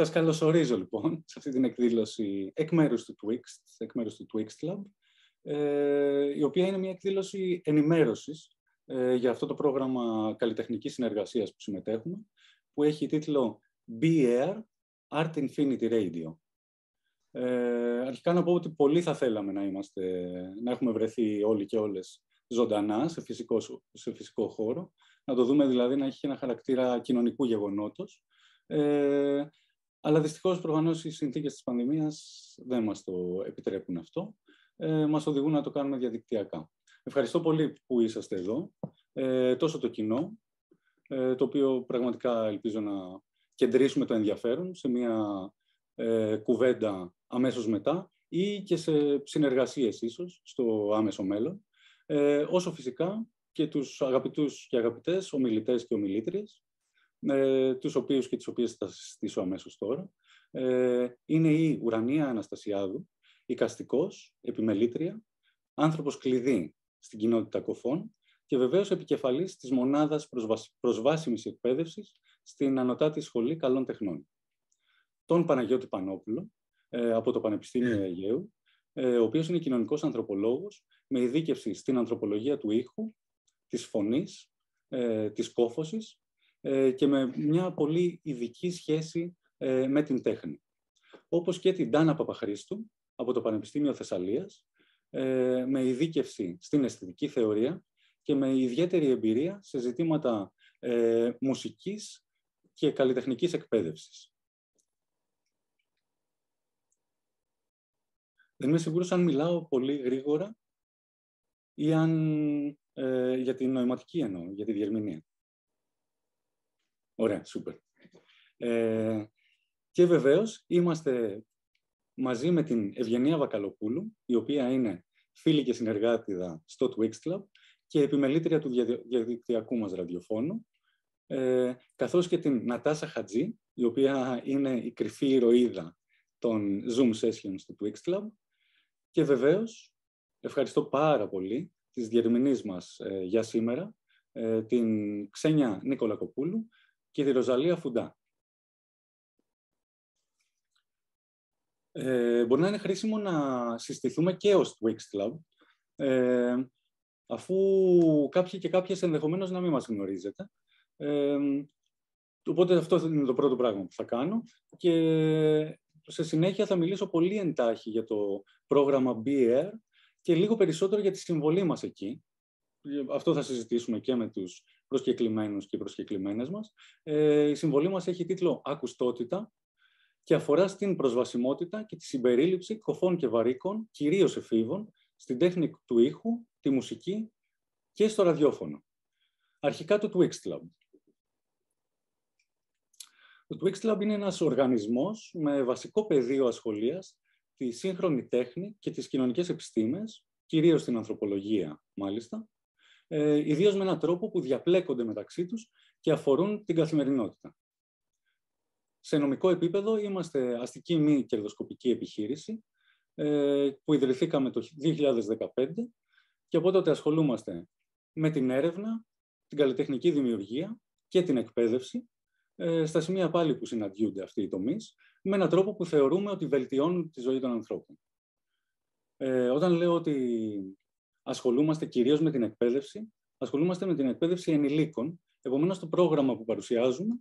Σας καλωσορίζω λοιπόν σε αυτή την εκδήλωση εκ μέρους του Twixt Lab, η οποία είναι μια εκδήλωση ενημέρωσης για αυτό το πρόγραμμα καλλιτεχνικής συνεργασίας που συμμετέχουμε, που έχει τίτλο BEAR, Art Infinity Radio. Αρχικά να πω ότι πολύ θα θέλαμε να έχουμε βρεθεί όλοι και όλες ζωντανά σε φυσικό χώρο, να το δούμε δηλαδή να έχει ένα χαρακτήρα κοινωνικού γεγονότος. Αλλά δυστυχώς προφανώς οι συνθήκες της πανδημίας δεν μας το επιτρέπουν αυτό. Μας οδηγούν να το κάνουμε διαδικτυακά. Ευχαριστώ πολύ που είσαστε εδώ, τόσο το κοινό, το οποίο πραγματικά ελπίζω να κεντρήσουμε το ενδιαφέρον σε μια κουβέντα αμέσως μετά ή και σε συνεργασίες ίσως στο άμεσο μέλλον, όσο φυσικά και τους αγαπητούς και αγαπητές ομιλητές και ομιλήτριες, τους οποίους και τις οποίες θα συστήσω αμέσως τώρα. Είναι η Ουρανία Αναστασιάδου, εικαστικός, επιμελήτρια, άνθρωπος κλειδί στην κοινότητα Κοφών και βεβαίως επικεφαλής της μονάδας προσβάσιμης εκπαίδευσης στην Ανωτάτη Σχολή Καλών Τεχνών. Τον Παναγιώτη Πανόπουλο, από το Πανεπιστήμιο Αιγαίου, ο οποίος είναι κοινωνικός ανθρωπολόγος με ειδίκευση στην ανθρωπολογία του ήχου, της φωνής, της κόφωσης και με μια πολύ ειδική σχέση με την τέχνη. Όπως και την Ντάνα Παπαχρήστου, από το Πανεπιστήμιο Θεσσαλίας, με ειδίκευση στην αισθητική θεωρία και με ιδιαίτερη εμπειρία σε ζητήματα μουσικής και καλλιτεχνικής εκπαίδευσης. Δεν είμαι σίγουρος αν μιλάω πολύ γρήγορα ή αν για την νοηματική εννοώ, για τη διερμηνία. Ωραία, σούπερ. Και βεβαίως είμαστε μαζί με την Ευγενία Βακαλοπούλου, η οποία είναι φίλη και συνεργάτηδα στο Twixt Lab και επιμελήτρια του διαδικτυακού μας ραδιοφώνου, καθώς και την Νατάσα Χατζή, η οποία είναι η κρυφή ηρωίδα των Zoom sessions του Twixt Lab. Και βεβαίως, ευχαριστώ πάρα πολύ τις διερμηνείς μας για σήμερα, την Ξένια Νικολακοπούλου και τη Ροζαλία Φουντά. Μπορεί να είναι χρήσιμο να συστηθούμε και ως Twixt Lab, αφού κάποιοι και κάποιες ενδεχομένως να μην μας γνωρίζετε. Οπότε αυτό είναι το πρώτο πράγμα που θα κάνω. Και σε συνέχεια θα μιλήσω πολύ εντάχει για το πρόγραμμα BEAR και λίγο περισσότερο για τη συμβολή μας εκεί. Αυτό θα συζητήσουμε και με τους προσκεκλημένους και προσκεκλημένες μας. Η συμβολή μας έχει τίτλο «Ακουστότητα» και αφορά στην προσβασιμότητα και τη συμπερίληψη κοφών και βαρύκων, κυρίως εφήβων, στην τέχνη του ήχου, τη μουσική και στο ραδιόφωνο. Αρχικά το Twixt Lab. Το Twixt Lab είναι ένας οργανισμός με βασικό πεδίο ασχολίας τη σύγχρονη τέχνη και τις κοινωνικές επιστήμες, κυρίως την ανθρωπολογία μάλιστα, ιδίως με έναν τρόπο που διαπλέκονται μεταξύ τους και αφορούν την καθημερινότητα. Σε νομικό επίπεδο είμαστε αστική μη κερδοσκοπική επιχείρηση που ιδρυθήκαμε το 2015 και από τότε ασχολούμαστε με την έρευνα, την καλλιτεχνική δημιουργία και την εκπαίδευση στα σημεία πάλι που συναντιούνται αυτοί οι τομείς με έναν τρόπο που θεωρούμε ότι βελτιώνουν τη ζωή των ανθρώπων. Όταν λέω ότι ασχολούμαστε κυρίως με την εκπαίδευση, ασχολούμαστε με την εκπαίδευση ενηλίκων, επομένως το πρόγραμμα που παρουσιάζουμε,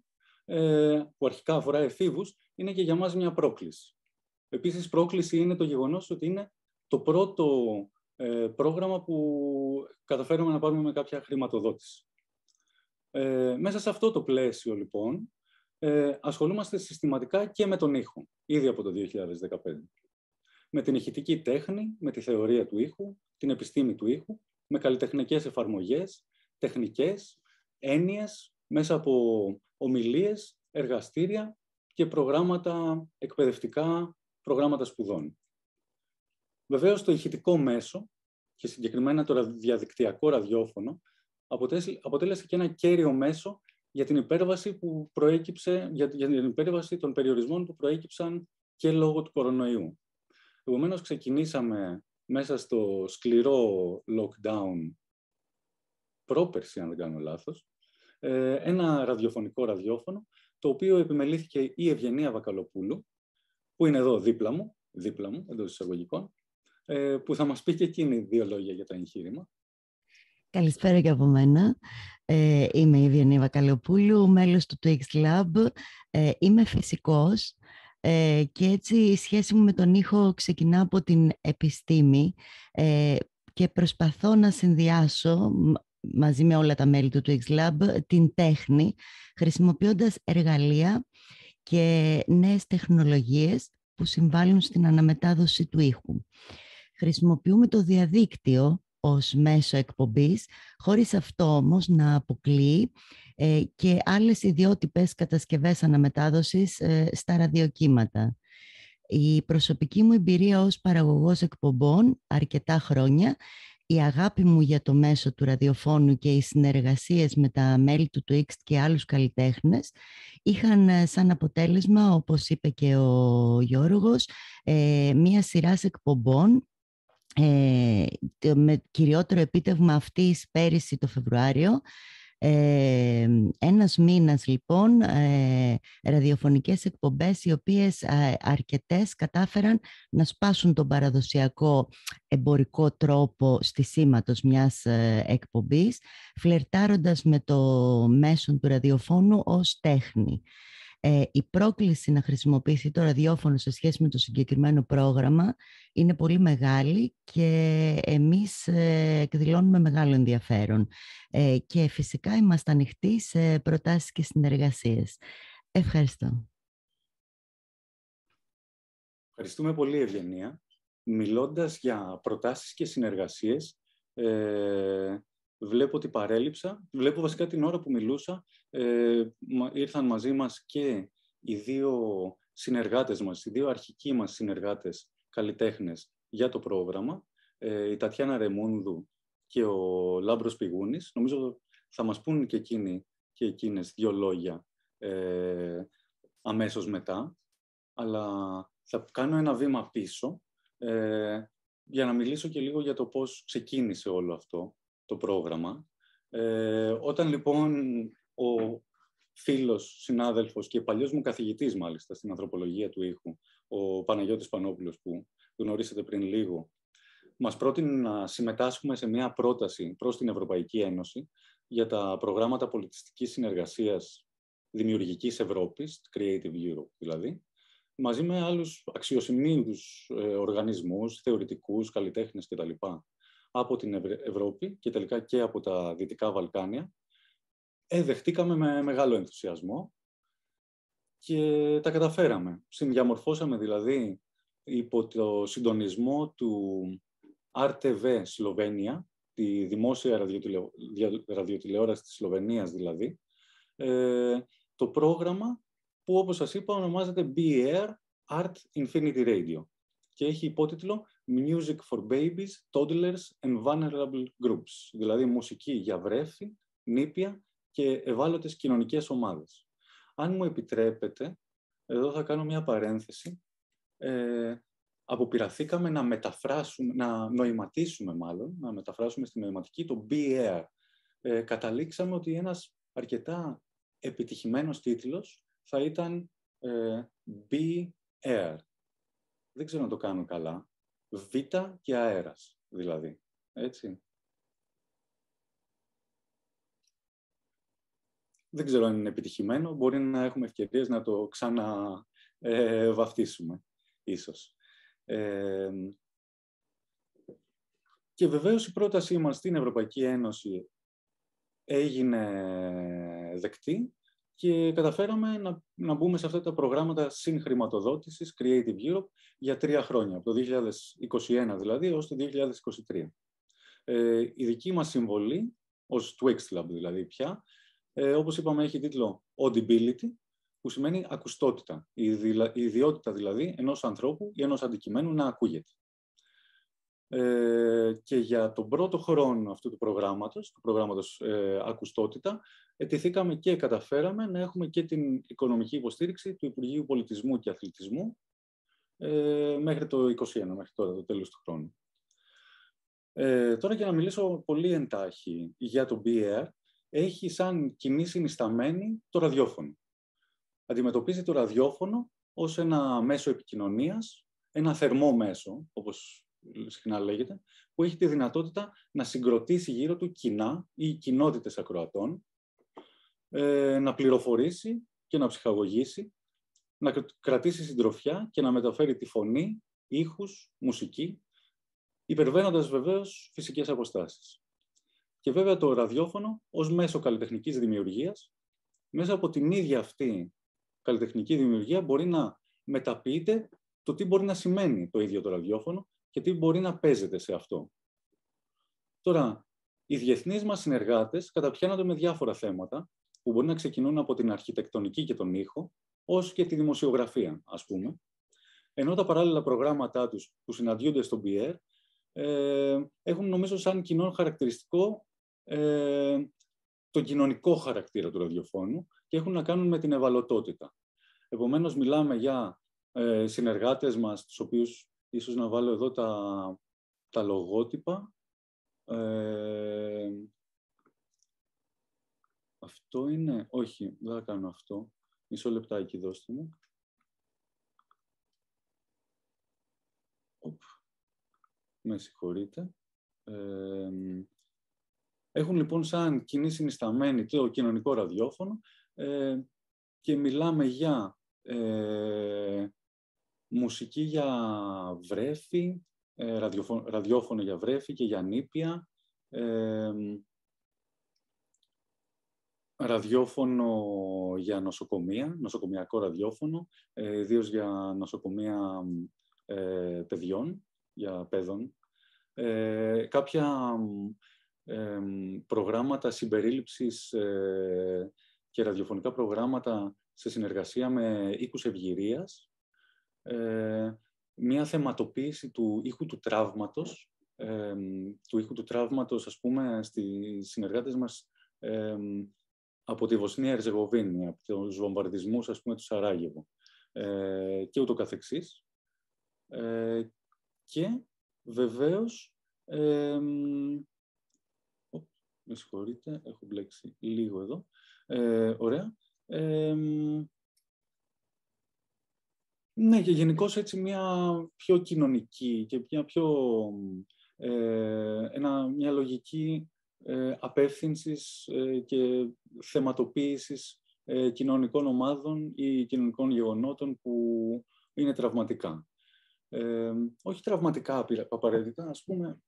που αρχικά αφορά εφήβους, είναι και για μας μια πρόκληση. Επίσης, πρόκληση είναι το γεγονός ότι είναι το πρώτο πρόγραμμα που καταφέρουμε να πάρουμε με κάποια χρηματοδότηση. Μέσα σε αυτό το πλαίσιο, λοιπόν, ασχολούμαστε συστηματικά και με τον ήχο, ήδη από το 2015. Με την ηχητική τέχνη, με τη θεωρία του ήχου, την επιστήμη του ήχου, με καλλιτεχνικές εφαρμογές, τεχνικές, έννοιες, μέσα από ομιλίες, εργαστήρια και προγράμματα εκπαιδευτικά, προγράμματα σπουδών. Βεβαίως, το ηχητικό μέσο, και συγκεκριμένα το διαδικτυακό ραδιόφωνο, αποτέλεσε και ένα κέριο μέσο για την υπέρβαση που προέκυψε, για την υπέρβαση των περιορισμών που προέκυψαν και λόγω του κορονοϊού. Επομένως, ξεκινήσαμε μέσα στο σκληρό lockdown πρόπερση, αν δεν κάνω λάθος, ένα ραδιοφωνικό ραδιόφωνο, το οποίο επιμελήθηκε η Ευγενία Βακαλοπούλου, που είναι εδώ δίπλα μου, εντός εισαγωγικών, που θα μας πει και εκείνη 2 λόγια για το εγχείρημα. Καλησπέρα και από μένα. Είμαι η Ευγενία Βακαλοπούλου, μέλος του Twix Lab. Είμαι φυσικός και έτσι η σχέση μου με τον ήχο ξεκινά από την επιστήμη και προσπαθώ να συνδυάσω μαζί με όλα τα μέλη του Twix Lab την τέχνη, χρησιμοποιώντας εργαλεία και νέες τεχνολογίες που συμβάλλουν στην αναμετάδοση του ήχου. Χρησιμοποιούμε το διαδίκτυο ως μέσο εκπομπής, χωρίς αυτό όμως να αποκλείει και άλλες ιδιότυπες κατασκευές αναμετάδοσης στα ραδιοκύματα. Η προσωπική μου εμπειρία ως παραγωγός εκπομπών αρκετά χρόνια, η αγάπη μου για το μέσο του ραδιοφώνου και οι συνεργασίες με τα μέλη του Twixt και άλλους καλλιτέχνες είχαν σαν αποτέλεσμα, όπως είπε και ο Γιώργος, μία σειρά εκπομπών με κυριότερο επίτευγμα αυτής πέρυσι το Φεβρουάριο. Ένας μήνας λοιπόν ραδιοφωνικές εκπομπές οι οποίες αρκετές κατάφεραν να σπάσουν τον παραδοσιακό εμπορικό τρόπο στισίματος μιας εκπομπής, φλερτάροντας με το μέσον του ραδιοφώνου ως τέχνη. Η πρόκληση να χρησιμοποιηθεί το ραδιόφωνο σε σχέση με το συγκεκριμένο πρόγραμμα είναι πολύ μεγάλη και εμείς εκδηλώνουμε μεγάλο ενδιαφέρον και φυσικά είμαστε ανοιχτοί σε προτάσεις και συνεργασίες. Ευχαριστώ. Ευχαριστούμε πολύ, Ευγενία. Μιλώντας για προτάσεις και συνεργασίες, βλέπω ότι παρέλειψα. Βλέπω βασικά την ώρα που μιλούσα. Ήρθαν μαζί μας και οι 2 συνεργάτες μας, οι 2 αρχικοί μας συνεργάτες καλλιτέχνες για το πρόγραμμα, η Τατιάνα Ρεμούνδου και ο Λάμπρος Πηγούνης. Νομίζω θα μας πούν και εκείνοι και εκείνες 2 λόγια αμέσως μετά. Αλλά θα κάνω ένα βήμα πίσω για να μιλήσω και λίγο για το πώς ξεκίνησε όλο αυτό το πρόγραμμα. Όταν λοιπόν ο φίλος, συνάδελφος και παλιός μου καθηγητής μάλιστα στην ανθρωπολογία του ήχου, ο Παναγιώτης Πανόπουλος που γνωρίσατε πριν λίγο, μας πρότεινε να συμμετάσχουμε σε μια πρόταση προς την Ευρωπαϊκή Ένωση για τα προγράμματα πολιτιστικής συνεργασίας Δημιουργικής Ευρώπης, Creative Europe δηλαδή, μαζί με άλλους αξιοσημείους οργανισμούς, θεωρητικούς, καλλιτέχνες κτλ. Από την Ευρώπη και τελικά και από τα Δυτικά Βαλκάνια. Δεχτήκαμε με μεγάλο ενθουσιασμό και τα καταφέραμε. Συνδιαμορφώσαμε δηλαδή υπό το συντονισμό του RTV Σλοβένια, τη δημόσια ραδιοτηλεόραση της Σλοβενίας δηλαδή, το πρόγραμμα που όπως σας είπα ονομάζεται BER Art Infinity Radio και έχει υπότιτλο Music for Babies, Toddlers and Vulnerable Groups, δηλαδή μουσική για βρέφη, νήπια και ευάλωτες κοινωνικές ομάδες. Αν μου επιτρέπετε, εδώ θα κάνω μια παρένθεση. Αποπειραθήκαμε να μεταφράσουμε, να μεταφράσουμε στη νοηματική το BER. Καταλήξαμε ότι ένας αρκετά επιτυχημένος τίτλος θα ήταν BE-AIR. Δεν ξέρω να το κάνω καλά. Β και αέρας, δηλαδή. Έτσι. Δεν ξέρω αν είναι επιτυχημένο. Μπορεί να έχουμε ευκαιρίες να το ξαναβαφτίσουμε, ίσως. Και βεβαίως η πρότασή μας στην Ευρωπαϊκή Ένωση έγινε δεκτή και καταφέραμε να μπούμε σε αυτά τα προγράμματα συγχρηματοδότησης Creative Europe για 3 χρόνια, από το 2021 δηλαδή έως το 2023. Η δική μας συμβολή, ως Twix Lab δηλαδή πια, όπως είπαμε έχει τίτλο Audibility, που σημαίνει ακουστότητα, η ιδιότητα δηλαδή ενός ανθρώπου ή ενός αντικειμένου να ακούγεται. Και για τον πρώτο χρόνο αυτού του προγράμματος ακουστότητα, ετηθήκαμε και καταφέραμε να έχουμε και την οικονομική υποστήριξη του Υπουργείου Πολιτισμού και Αθλητισμού μέχρι το 2021, μέχρι τώρα, το τέλος του χρόνου. Τώρα για να μιλήσω πολύ εντάχει για το BER, έχει σαν κοινή συνισταμένη το ραδιόφωνο. αντιμετωπίζει το ραδιόφωνο ως ένα μέσο επικοινωνίας, ένα θερμό μέσο, όπως συχνά λέγεται, που έχει τη δυνατότητα να συγκροτήσει γύρω του κοινά ή κοινότητες ακροατών, να πληροφορήσει και να ψυχαγωγήσει, να κρατήσει συντροφιά και να μεταφέρει τη φωνή, ήχους, μουσική, υπερβαίνοντας βεβαίως φυσικές αποστάσεις. Και βέβαια το ραδιόφωνο ως μέσο καλλιτεχνικής δημιουργίας, μέσα από την ίδια αυτή καλλιτεχνική δημιουργία μπορεί να μεταποιείται το τι μπορεί να σημαίνει το ίδιο το ραδιόφωνο και τι μπορεί να παίζεται σε αυτό. Τώρα, οι διεθνείς μας συνεργάτες καταπιάνονται με διάφορα θέματα που μπορεί να ξεκινούν από την αρχιτεκτονική και τον ήχο, ως και τη δημοσιογραφία, ας πούμε. Ενώ τα παράλληλα προγράμματά τους που συναντιούνται στον PR έχουν, νομίζω, σαν κοινό χαρακτηριστικό τον κοινωνικό χαρακτήρα του ραδιοφώνου και έχουν να κάνουν με την ευαλωτότητα. Επομένως, μιλάμε για συνεργάτες μας, τους οποίους ίσως να βάλω εδώ τα λογότυπα. Αυτό είναι... Όχι, δεν θα κάνω αυτό. Μισό λεπτάκι, δώστε μου. Με συγχωρείτε. Έχουν λοιπόν σαν κοινή συνισταμένη το κοινωνικό ραδιόφωνο και μιλάμε για μουσική για βρέφη, ραδιόφωνο για βρέφη και για νήπια, ραδιόφωνο για νοσοκομεία, νοσοκομιακό ραδιόφωνο, ιδίως για νοσοκομεία παιδιών, για παιδών. Κάποια προγράμματα συμπερίληψης και ραδιοφωνικά προγράμματα σε συνεργασία με οίκους ευγυρίας, μια θεματοποίηση του ήχου του τραύματος, ας πούμε, στις συνεργάτες μας από τη Βοσνία Ερζεγοβίνη, από τους βομβαρδισμούς, ας πούμε, του Σαράγεβο και ούτω καθεξής. Και βεβαίως, με συγχωρείτε, έχω μπλέξει λίγο εδώ. Ωραία. Ναι, και γενικώς έτσι μια πιο κοινωνική και μια λογική απεύθυνσης και θεματοποίησης κοινωνικών ομάδων ή κοινωνικών γεγονότων που είναι τραυματικά. Όχι τραυματικά απαραίτητα, ας πούμε,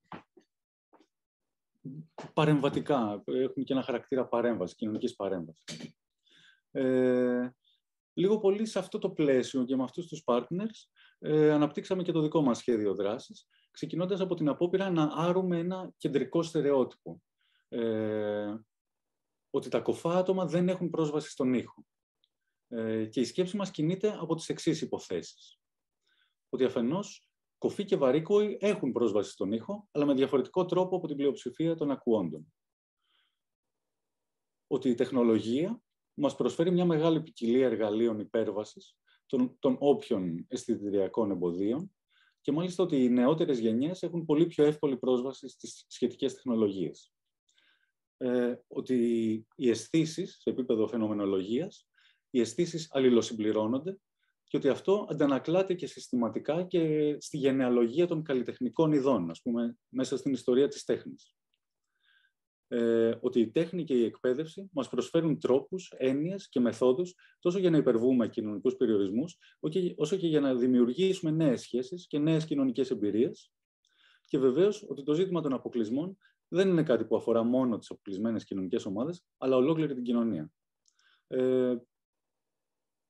παρεμβατικά. Έχουν και ένα χαρακτήρα παρέμβασης, κοινωνικής παρέμβασης. Λίγο πολύ σε αυτό το πλαίσιο και με αυτούς τους partners αναπτύξαμε και το δικό μας σχέδιο δράσης, ξεκινώντας από την απόπειρα να άρουμε ένα κεντρικό στερεότυπο. Ότι τα κοφά άτομα δεν έχουν πρόσβαση στον ήχο. Και η σκέψη μας κινείται από τις εξής υποθέσεις. Ότι αφενός κοφοί και βαρύκοοι έχουν πρόσβαση στον ήχο, αλλά με διαφορετικό τρόπο από την πλειοψηφία των ακουόντων. Ότι η τεχνολογία μας προσφέρει μια μεγάλη ποικιλία εργαλείων υπέρβασης των όποιων αισθητηριακών εμποδίων και μάλιστα ότι οι νεότερες γενιές έχουν πολύ πιο εύκολη πρόσβαση στις σχετικές τεχνολογίες. Ότι οι αισθήσεις, σε επίπεδο φαινομενολογίας, οι αισθήσεις αλληλοσυμπληρώνονται και ότι αυτό αντανακλάται και συστηματικά και στη γενεαλογία των καλλιτεχνικών ειδών, ας πούμε, μέσα στην ιστορία της τέχνης. Ότι η τέχνη και η εκπαίδευση μας προσφέρουν τρόπους, έννοιες και μεθόδους τόσο για να υπερβούμε κοινωνικούς περιορισμούς, όσο και για να δημιουργήσουμε νέες σχέσεις και νέες κοινωνικές εμπειρίες. Και βεβαίως ότι το ζήτημα των αποκλεισμών δεν είναι κάτι που αφορά μόνο τις αποκλεισμένες κοινωνικές ομάδες, αλλά ολόκληρη την κοινωνία.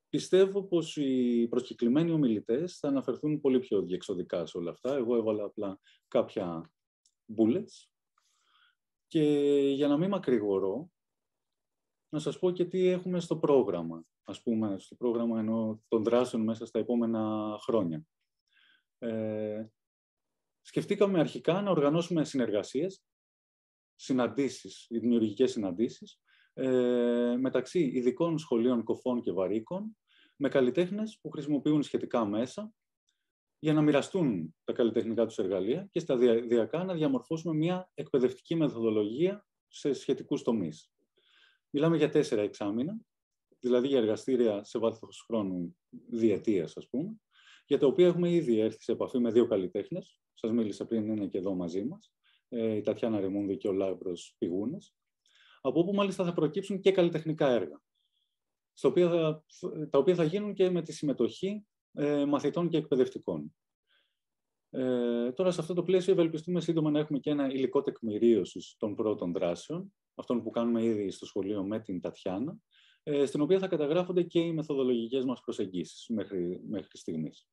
Πιστεύω πως οι προσκεκλημένοι ομιλητές θα αναφερθούν πολύ πιο διεξοδικά σε όλα αυτά. Εγώ έβαλα απλά κάποια bullets. Και για να μην μακρηγορώ, να σας πω και τι έχουμε στο πρόγραμμα. Ας πούμε, στο πρόγραμμα των δράσεων μέσα στα επόμενα χρόνια. Σκεφτήκαμε αρχικά να οργανώσουμε συνεργασίες, συναντήσεις, δημιουργικές συναντήσεις, μεταξύ ειδικών σχολείων κοφών και βαρύκων, με καλλιτέχνες που χρησιμοποιούν σχετικά μέσα, για να μοιραστούν τα καλλιτεχνικά τους εργαλεία και σταδιακά να διαμορφώσουμε μια εκπαιδευτική μεθοδολογία σε σχετικούς τομείς. Μιλάμε για 4 εξάμηνα δηλαδή για εργαστήρια σε βάθος χρόνου διετίας, ας πούμε, για τα οποία έχουμε ήδη έρθει σε επαφή με 2 καλλιτέχνες. Σας μίλησα πριν, είναι και εδώ μαζί μας, η Τατιάνα Ρεμούνδη και ο Λάμπρος Πηγούνας, από όπου μάλιστα θα προκύψουν και καλλιτεχνικά έργα, τα οποία θα γίνουν και με τη συμμετοχή μαθητών και εκπαιδευτικών. Τώρα, σε αυτό το πλαίσιο, ευελπιστούμε σύντομα να έχουμε και ένα υλικό τεκμηρίωσης των πρώτων δράσεων, αυτών που κάνουμε ήδη στο σχολείο με την Τατιάνα, στην οποία θα καταγράφονται και οι μεθοδολογικές μας προσεγγίσεις μέχρι στιγμής.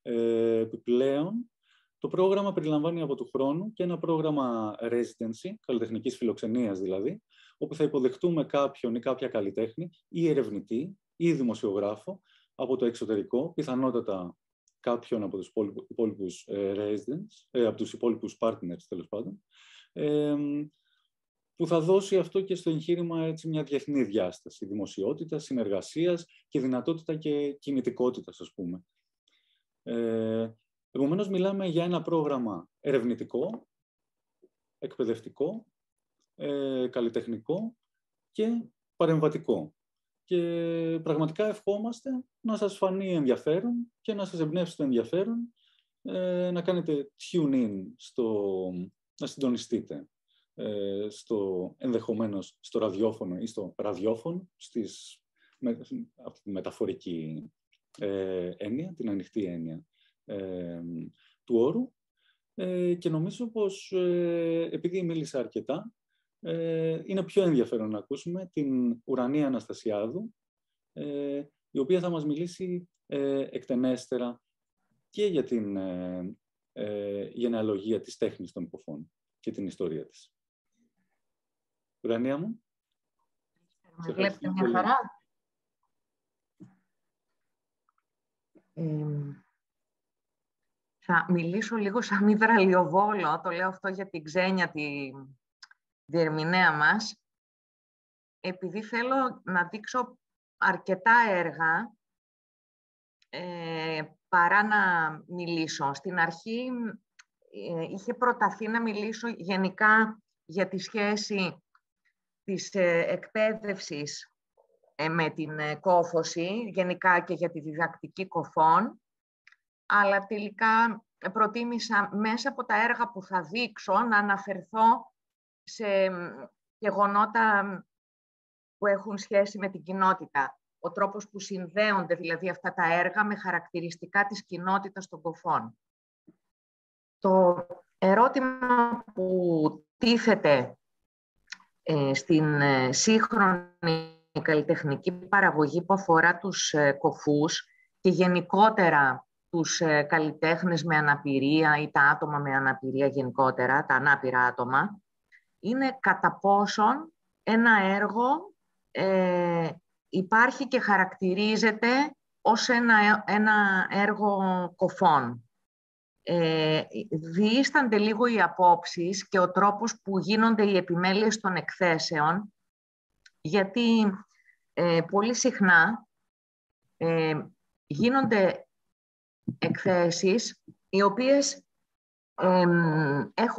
Επιπλέον, το πρόγραμμα περιλαμβάνει από του χρόνου και ένα πρόγραμμα residency, καλλιτεχνικής φιλοξενίας δηλαδή, όπου θα υποδεχτούμε κάποιον ή κάποια καλλιτέχνη ή ερευνητή ή δημοσιογράφο από το εξωτερικό, πιθανότατα κάποιον από τους υπόλοιπους residents, από τους υπόλοιπους partners, τέλος πάντων, που θα δώσει αυτό και στο εγχείρημα έτσι μια διεθνή διάσταση δημοσιότητας, συνεργασίας και δυνατότητα και κινητικότητας, ας πούμε. Επομένως, μιλάμε για ένα πρόγραμμα ερευνητικό, εκπαιδευτικό, καλλιτεχνικό και παρεμβατικό. Και πραγματικά ευχόμαστε να σας φανεί ενδιαφέρον και να σας εμπνεύσει το ενδιαφέρον, να κάνετε tune in, να συντονιστείτε ενδεχομένως στο ραδιόφωνο ή στο ραδιόφωνο, από τη μεταφορική έννοια, την ανοιχτή έννοια του όρου. Και νομίζω πως, επειδή μίλησα αρκετά, είναι πιο ενδιαφέρον να ακούσουμε την Ουρανία Αναστασιάδου, η οποία θα μας μιλήσει εκτενέστερα και για την γενεαλογία της τέχνης των κοφών και την ιστορία της. Ουρανία μου. Με βλέπετε μια χαρά. Θα μιλήσω λίγο σαν υδραλιοβόλο, το λέω αυτό για την Ξένια, τη διερμηνέα μας, επειδή θέλω να δείξω αρκετά έργα παρά να μιλήσω. Στην αρχή είχε προταθεί να μιλήσω γενικά για τη σχέση της εκπαίδευσης με την κόφωση, γενικά και για τη διδακτική κοφών, αλλά τελικά προτίμησα μέσα από τα έργα που θα δείξω να αναφερθώ σε γεγονότα που έχουν σχέση με την κοινότητα. Ο τρόπος που συνδέονται δηλαδή αυτά τα έργα με χαρακτηριστικά της κοινότητας των κοφών. Το ερώτημα που τίθεται στην σύγχρονη καλλιτεχνική παραγωγή που αφορά τους κοφούς και γενικότερα τους καλλιτέχνες με αναπηρία ή τα άτομα με αναπηρία γενικότερα, τα ανάπηρα άτομα, είναι κατά πόσον ένα έργο υπάρχει και χαρακτηρίζεται ως ένα έργο κοφών. Διήστανται λίγο οι απόψεις και ο τρόπος που γίνονται οι επιμέλειες των εκθέσεων, γιατί πολύ συχνά γίνονται εκθέσεις οι οποίες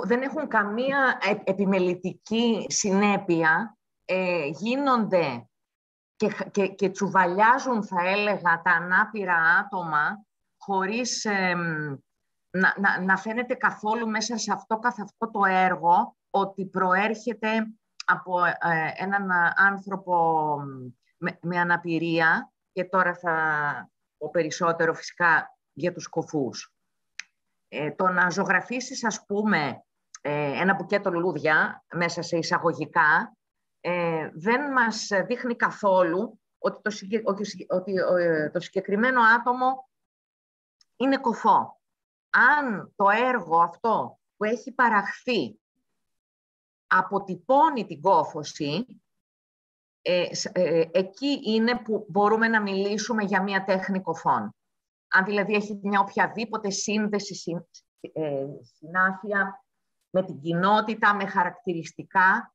δεν έχουν καμία επιμελητική συνέπεια, γίνονται και τσουβαλιάζουν, θα έλεγα, τα ανάπηρα άτομα χωρίς να φαίνεται καθόλου μέσα σε αυτό καθ' αυτό το έργο ότι προέρχεται από έναν άνθρωπο με αναπηρία, και τώρα θα πω περισσότερο φυσικά για τους κοφούς. Το να ζωγραφίσεις, ας πούμε, ένα μπουκέτο λουλούδια μέσα σε εισαγωγικά δεν μας δείχνει καθόλου ότι το συγκεκριμένο άτομο είναι κοφό. Αν το έργο αυτό που έχει παραχθεί αποτυπώνει την κόφωση, εκεί είναι που μπορούμε να μιλήσουμε για μια τέχνη κοφών. Αν δηλαδή έχει μια οποιαδήποτε σύνδεση, συνάφεια με την κοινότητα, με χαρακτηριστικά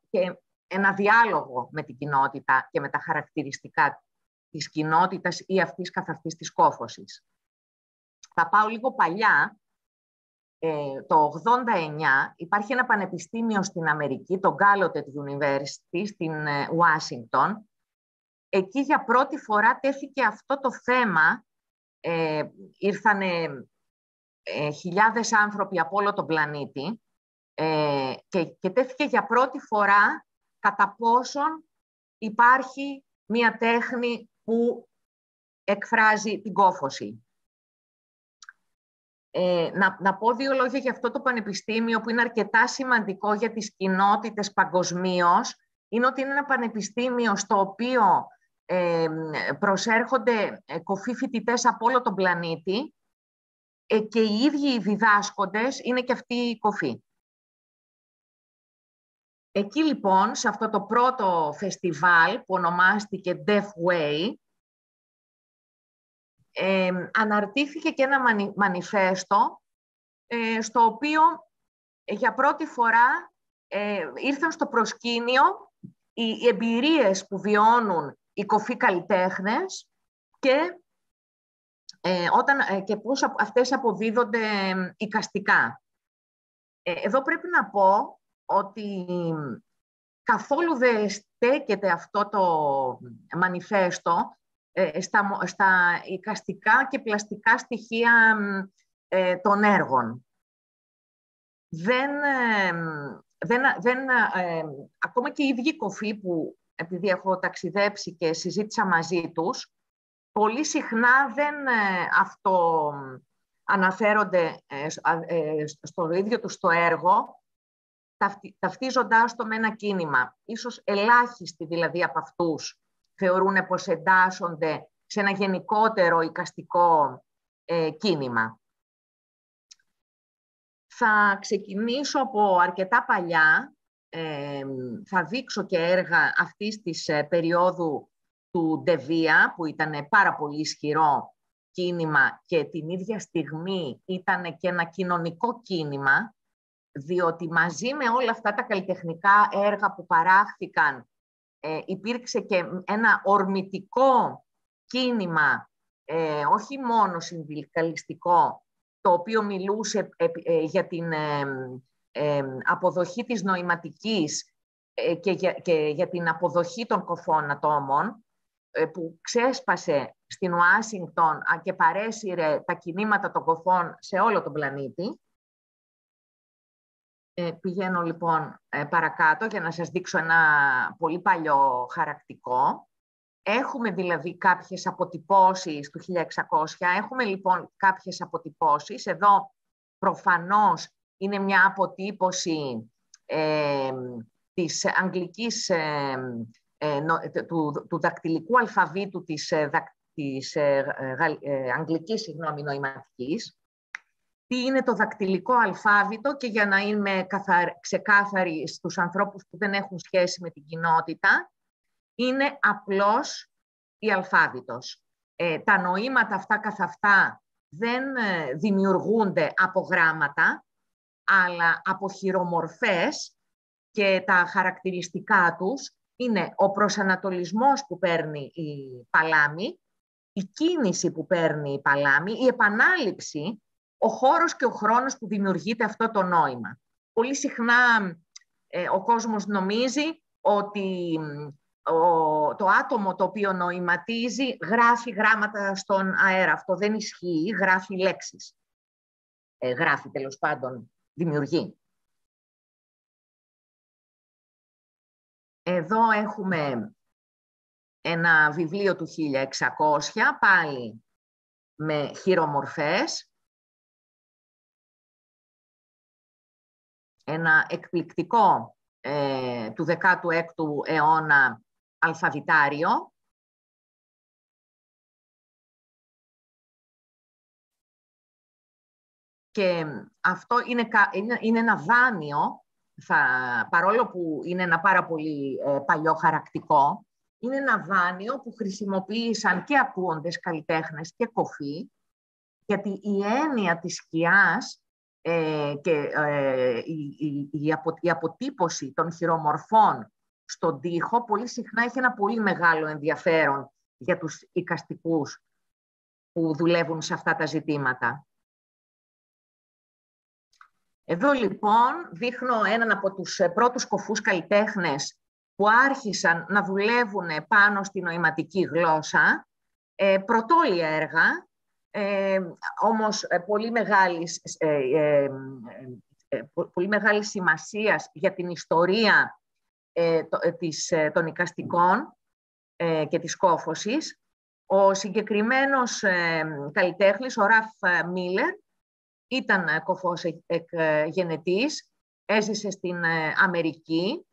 και ένα διάλογο με την κοινότητα και με τα χαρακτηριστικά της κοινότητας ή αυτής καθ' αυτής της κόφωσης. Θα πάω λίγο παλιά. Το 89 υπάρχει ένα πανεπιστήμιο στην Αμερική, το Gallaudet University, στην Ουάσιγκτον, εκεί για πρώτη φορά τέθηκε αυτό το θέμα. Ήρθανε χιλιάδες άνθρωποι από όλο τον πλανήτη και τέθηκε για πρώτη φορά κατά πόσον υπάρχει μία τέχνη που εκφράζει την κόφωση. Να πω δύο λόγια για αυτό το πανεπιστήμιο που είναι αρκετά σημαντικό για τις κοινότητες παγκοσμίως. Είναι ότι είναι ένα πανεπιστήμιο στο οποίο προσέρχονται κοφοί φοιτητές από όλο τον πλανήτη και οι ίδιοι οι διδάσκοντες είναι και αυτοί οι κοφοί. Εκεί λοιπόν, σε αυτό το πρώτο φεστιβάλ που ονομάστηκε Deaf Way, αναρτήθηκε και ένα μανιφέστο στο οποίο για πρώτη φορά ήρθαν στο προσκήνιο οι εμπειρίες που βιώνουν οι κοφοί καλλιτέχνες και πώς αυτές αποδίδονται εικαστικά. Εδώ πρέπει να πω ότι καθόλου δεν στέκεται αυτό το μανιφέστο στα εικαστικά και πλαστικά στοιχεία των έργων. Ακόμα και οι ίδιοι κοφοί που, επειδή έχω ταξιδέψει και συζήτησα μαζί τους, πολύ συχνά δεν αναφέρονται στο ίδιο τους το έργο, ταυτίζοντάς το με ένα κίνημα. Ίσως ελάχιστοι δηλαδή από αυτούς θεωρούν πως εντάσσονται σε ένα γενικότερο εικαστικό κίνημα. Θα ξεκινήσω από αρκετά παλιά. Θα δείξω και έργα αυτής της περίοδου του Ντεβία, που ήταν πάρα πολύ ισχυρό κίνημα και την ίδια στιγμή ήταν και ένα κοινωνικό κίνημα, διότι μαζί με όλα αυτά τα καλλιτεχνικά έργα που παράχθηκαν υπήρξε και ένα ορμητικό κίνημα, όχι μόνο συνδικαλιστικό, το οποίο μιλούσε για την αποδοχή της νοηματικής και για την αποδοχή των κοφών ατόμων, που ξέσπασε στην Ουάσιγκτον και παρέσυρε τα κινήματα των κοφών σε όλο τον πλανήτη. Πηγαίνω λοιπόν παρακάτω για να σας δείξω ένα πολύ παλιό χαρακτικό. Έχουμε δηλαδή κάποιες αποτυπώσεις του 1600. Έχουμε λοιπόν κάποιες αποτυπώσεις. Εδώ προφανώς είναι μια αποτύπωση της αγγλικής, του δακτυλικού αλφαβήτου της αγγλικής νοηματικής. Τι είναι το δακτυλικό αλφάβητο, και για να είμαι ξεκάθαρη στους ανθρώπους που δεν έχουν σχέση με την κοινότητα, είναι απλώς η αλφάβητος. Τα νοήματα αυτά καθ' αυτά δεν δημιουργούνται από γράμματα, αλλά από χειρομορφές, και τα χαρακτηριστικά τους είναι ο προσανατολισμός που παίρνει η παλάμη, η κίνηση που παίρνει η παλάμη, η επανάληψη, ο χώρος και ο χρόνος που δημιουργείται αυτό το νόημα. Πολύ συχνά ο κόσμος νομίζει ότι το άτομο το οποίο νοηματίζει γράφει γράμματα στον αέρα. Αυτό δεν ισχύει, γράφει λέξεις. Γράφει τέλος πάντων, δημιουργεί. Εδώ έχουμε ένα βιβλίο του 1600, πάλι με χειρομορφές. Ένα εκπληκτικό του 16ου αιώνα αλφαβητάριο. Και αυτό είναι ένα δάνειο, παρόλο που είναι ένα πάρα πολύ παλιό χαρακτικό, είναι ένα δάνειο που χρησιμοποίησαν και ακούοντες καλλιτέχνες και κοφοί, γιατί η έννοια της σκιάς και η αποτύπωση των χειρομορφών στον τοίχο πολύ συχνά έχει ένα πολύ μεγάλο ενδιαφέρον για τους εικαστικούς που δουλεύουν σε αυτά τα ζητήματα. Εδώ λοιπόν δείχνω έναν από τους πρώτους κοφούς καλλιτέχνες που άρχισαν να δουλεύουν πάνω στη νοηματική γλώσσα, πρωτόλια έργα, όμως πολύ μεγάλης σημασίας για την ιστορία των εικαστικών και της κόφωσης. Ο συγκεκριμένος καλλιτέχνης, ο Ραφ Μίλερ, ήταν κοφός γενετής, έζησε στην Αμερική,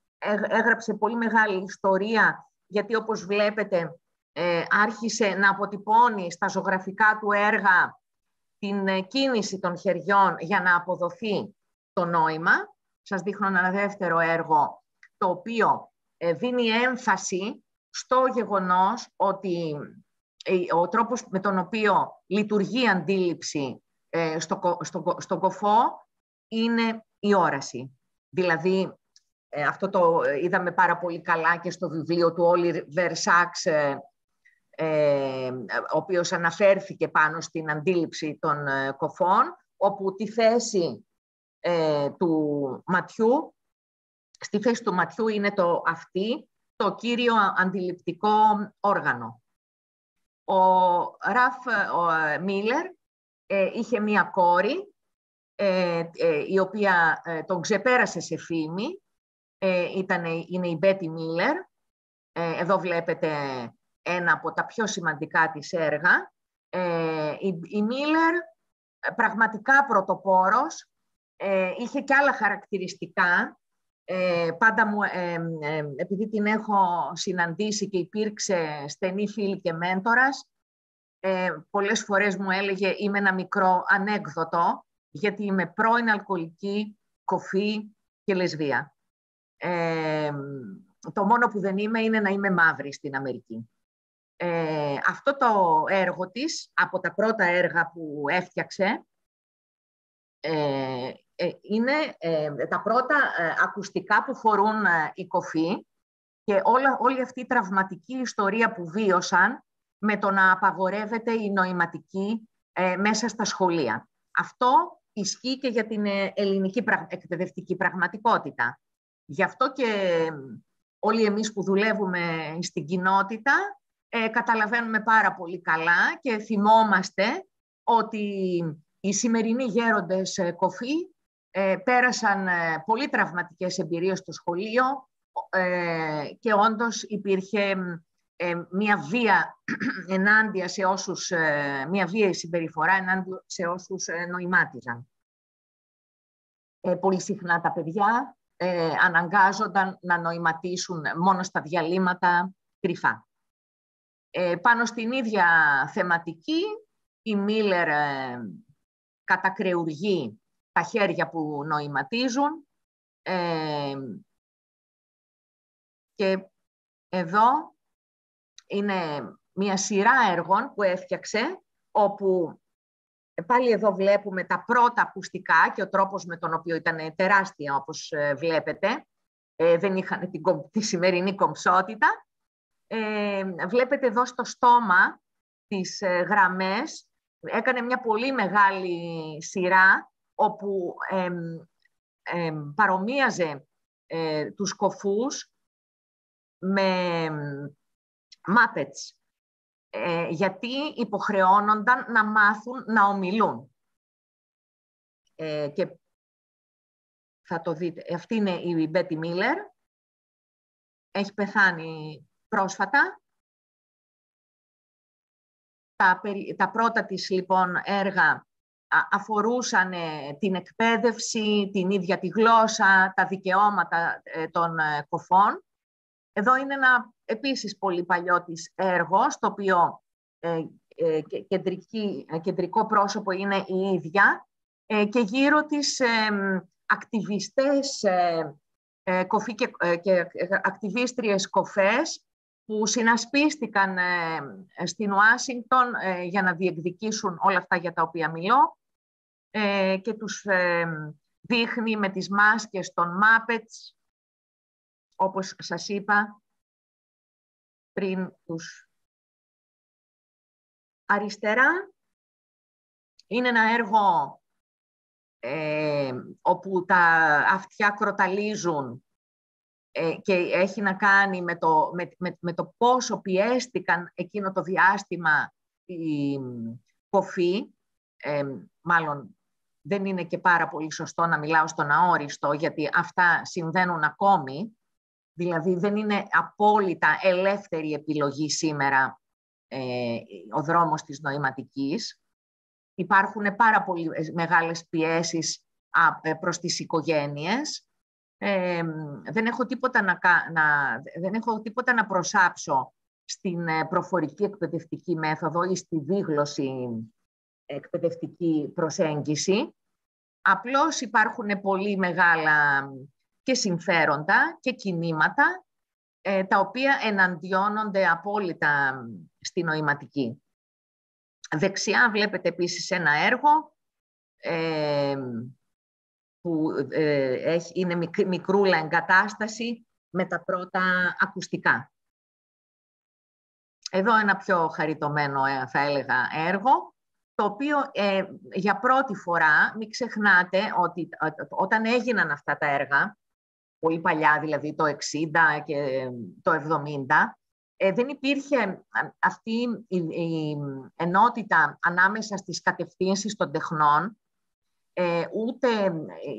έγραψε πολύ μεγάλη ιστορία, γιατί όπως βλέπετε άρχισε να αποτυπώνει στα ζωγραφικά του έργα την κίνηση των χεριών για να αποδοθεί το νόημα. Σας δείχνω ένα δεύτερο έργο, το οποίο δίνει έμφαση στο γεγονός ότι ο τρόπος με τον οποίο λειτουργεί η αντίληψη στον κοφό είναι η όραση. Δηλαδή, αυτό το είδαμε πάρα πολύ καλά και στο βιβλίο του Oliver Sacks, ο οποίος αναφέρθηκε πάνω στην αντίληψη των κοφών, όπου τη θέση του ματιού, στη θέση του ματιού είναι το αυτί, το κύριο αντιληπτικό όργανο. Ο Ραφ Μίλερ είχε μία κόρη, η οποία τον ξεπέρασε σε φήμη, είναι η Μπέτι Μίλερ. Εδώ βλέπετε ένα από τα πιο σημαντικά της έργα. Η Μίλερ, πραγματικά πρωτοπόρος, είχε και άλλα χαρακτηριστικά. Πάντα μου, επειδή την έχω συναντήσει και υπήρξε στενή φίλη και μέντορας, πολλές φορές μου έλεγε είμαι ένα μικρό ανέκδοτο, γιατί είμαι πρώην αλκοολική, κοφή και λεσβία. Το μόνο που δεν είμαι είναι να είμαι μαύρη στην Αμερική. Αυτό το έργο της, από τα πρώτα έργα που έφτιαξε, είναι τα πρώτα ακουστικά που φορούν οι κοφοί και όλη αυτή η τραυματική ιστορία που βίωσαν με το να απαγορεύεται η νοηματική μέσα στα σχολεία. Αυτό ισχύει και για την ελληνική εκπαιδευτική πραγματικότητα. Γι' αυτό και όλοι εμείς που δουλεύουμε στην κοινότητα καταλαβαίνουμε πάρα πολύ καλά και θυμόμαστε ότι οι σημερινοί γέροντες κοφοί πέρασαν πολύ τραυματικές εμπειρίες στο σχολείο και όντως υπήρχε μια βία ενάντια σε όσους, μια βίαιη συμπεριφορά ενάντια σε όσους νοημάτιζαν. Πολύ συχνά τα παιδιά αναγκάζονταν να νοηματίσουν μόνο στα διαλύματα κρυφά. Πάνω στην ίδια θεματική, η Μίλερ κατακρεουργεί τα χέρια που νοηματίζουν και εδώ είναι μια σειρά έργων που έφτιαξε, όπου πάλι εδώ βλέπουμε τα πρώτα ακουστικά και ο τρόπος με τον οποίο ήταν τεράστια, όπως βλέπετε. Δεν είχαν τη σημερινή κομψότητα. Βλέπετε εδώ στο στόμα τις γραμμές. Έκανε μια πολύ μεγάλη σειρά, όπου παρομοίαζε τους κοφούς με Muppets, γιατί υποχρεώνονταν να μάθουν να ομιλούν. Και θα το δείτε. Αυτή είναι η Μπέτι Μίλερ. Έχει πεθάνει πρόσφατα. Τα πρώτα της λοιπόν έργα αφορούσαν την εκπαίδευση, την ίδια τη γλώσσα, τα δικαιώματα των κοφών. Εδώ είναι ένα επίσης πολύ παλιό της έργο, στο οποίο κεντρικό πρόσωπο είναι η ίδια και γύρω της ακτιβιστές κοφοί και ακτιβίστριες κοφές που συνασπίστηκαν στην Ουάσιγκτον για να διεκδικήσουν όλα αυτά για τα οποία μιλώ και τους δείχνει με τις μάσκες των Muppets, όπως σας είπα πριν τους. Αριστερά είναι ένα έργο όπου τα αυτιά κροταλίζουν και έχει να κάνει με το πόσο πιέστηκαν εκείνο το διάστημα οι κοφοί. Μάλλον δεν είναι και πάρα πολύ σωστό να μιλάω στον αόριστο, γιατί αυτά συμβαίνουν ακόμη. Δηλαδή δεν είναι απόλυτα ελεύθερη επιλογή σήμερα ο δρόμος της νοηματικής. Υπάρχουν πάρα πολύ μεγάλες πιέσεις προς τις οικογένειες. Δεν έχω τίποτα να προσάψω στην προφορική εκπαιδευτική μέθοδο ή στη δίγλωση εκπαιδευτική προσέγγιση. Απλώς υπάρχουν πολύ μεγάλα και συμφέροντα και κινήματα τα οποία εναντιώνονται απόλυτα στη νοηματική. Δεξιά βλέπετε επίσης ένα έργο που είναι μικρούλα εγκατάσταση με τα πρώτα ακουστικά. Εδώ ένα πιο χαριτωμένο, θα έλεγα, έργο, το οποίο για πρώτη φορά, μην ξεχνάτε ότι όταν έγιναν αυτά τα έργα, πολύ παλιά, δηλαδή το 60 και το 70, δεν υπήρχε αυτή η ενότητα ανάμεσα στις κατευθύνσεις των τεχνών, ούτε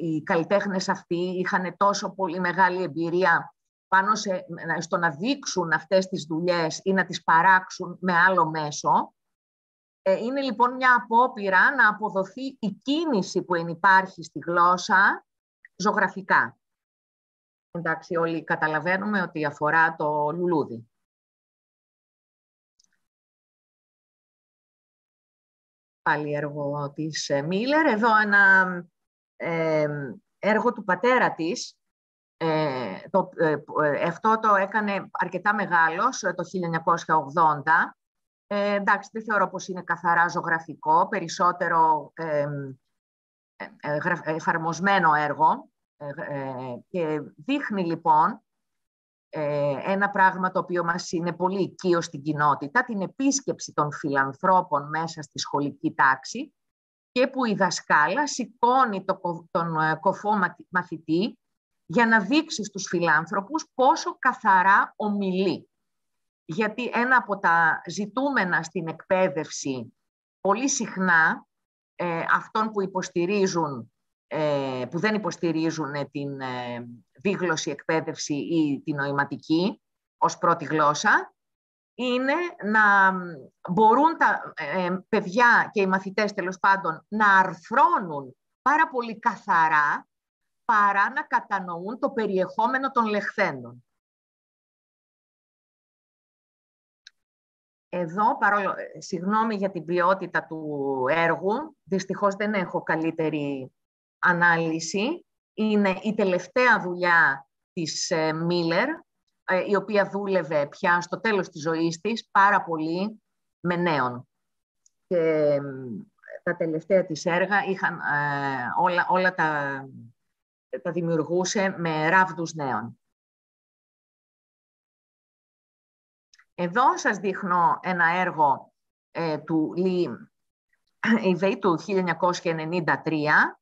οι καλλιτέχνες αυτοί είχαν τόσο πολύ μεγάλη εμπειρία πάνω στο να δείξουν αυτές τις δουλειές ή να τις παράξουν με άλλο μέσο. Είναι λοιπόν μια απόπειρα να αποδοθεί η κίνηση που υπάρχει στη γλώσσα ζωγραφικά. Εντάξει, όλοι καταλαβαίνουμε ότι αφορά το λουλούδι. Πάλι έργο της Μίλλερ. Εδώ ένα έργο του πατέρα της. Αυτό το έκανε αρκετά μεγάλος το 1980. Εντάξει, δεν θεωρώ πως είναι καθαρά ζωγραφικό, περισσότερο εφαρμοσμένο έργο. Και δείχνει λοιπόν ένα πράγμα το οποίο μας είναι πολύ οικείο στην κοινότητα, την επίσκεψη των φιλανθρώπων μέσα στη σχολική τάξη και που η δασκάλα σηκώνει τον κοφό μαθητή για να δείξει στους φιλάνθρωπους πόσο καθαρά ομιλεί. Γιατί ένα από τα ζητούμενα στην εκπαίδευση πολύ συχνά αυτών που υποστηρίζουν, που δεν υποστηρίζουν την δίγλωση εκπαίδευση ή την νοηματική ως πρώτη γλώσσα, είναι να μπορούν τα παιδιά και οι μαθητές τέλος πάντων να αρθρώνουν πάρα πολύ καθαρά παρά να κατανοούν το περιεχόμενο των λεχθέντων. Εδώ, συγγνώμη για την ποιότητα του έργου, δυστυχώς δεν έχω καλύτερη ανάλυση. Είναι η τελευταία δουλειά της Μίλλερ, η οποία δούλευε πια στο τέλος της ζωής της πάρα πολύ με νέον. Και τα τελευταία της έργα είχαν, όλα τα δημιουργούσε με ράβδους νέων. Εδώ σας δείχνω ένα έργο του Λι Ιβέη του 1993.